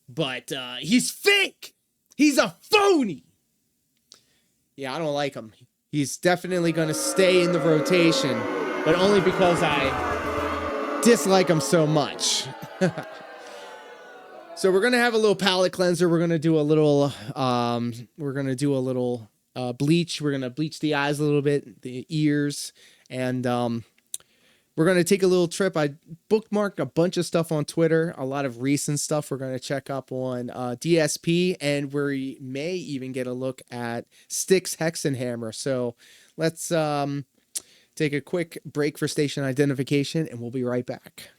But he's fake. He's a phony. Yeah, I don't like him. He's definitely going to stay in the rotation, but only because I dislike him so much. So we're going to have a little palate cleanser. We're going to do a little bleach. We're going to bleach the eyes a little bit, the ears, and we're going to take a little trip. I bookmarked a bunch of stuff on Twitter, a lot of recent stuff we're going to check up on DSP, and we may even get a look at Styx Hexenhammer. So let's take a quick break for station identification, and we'll be right back.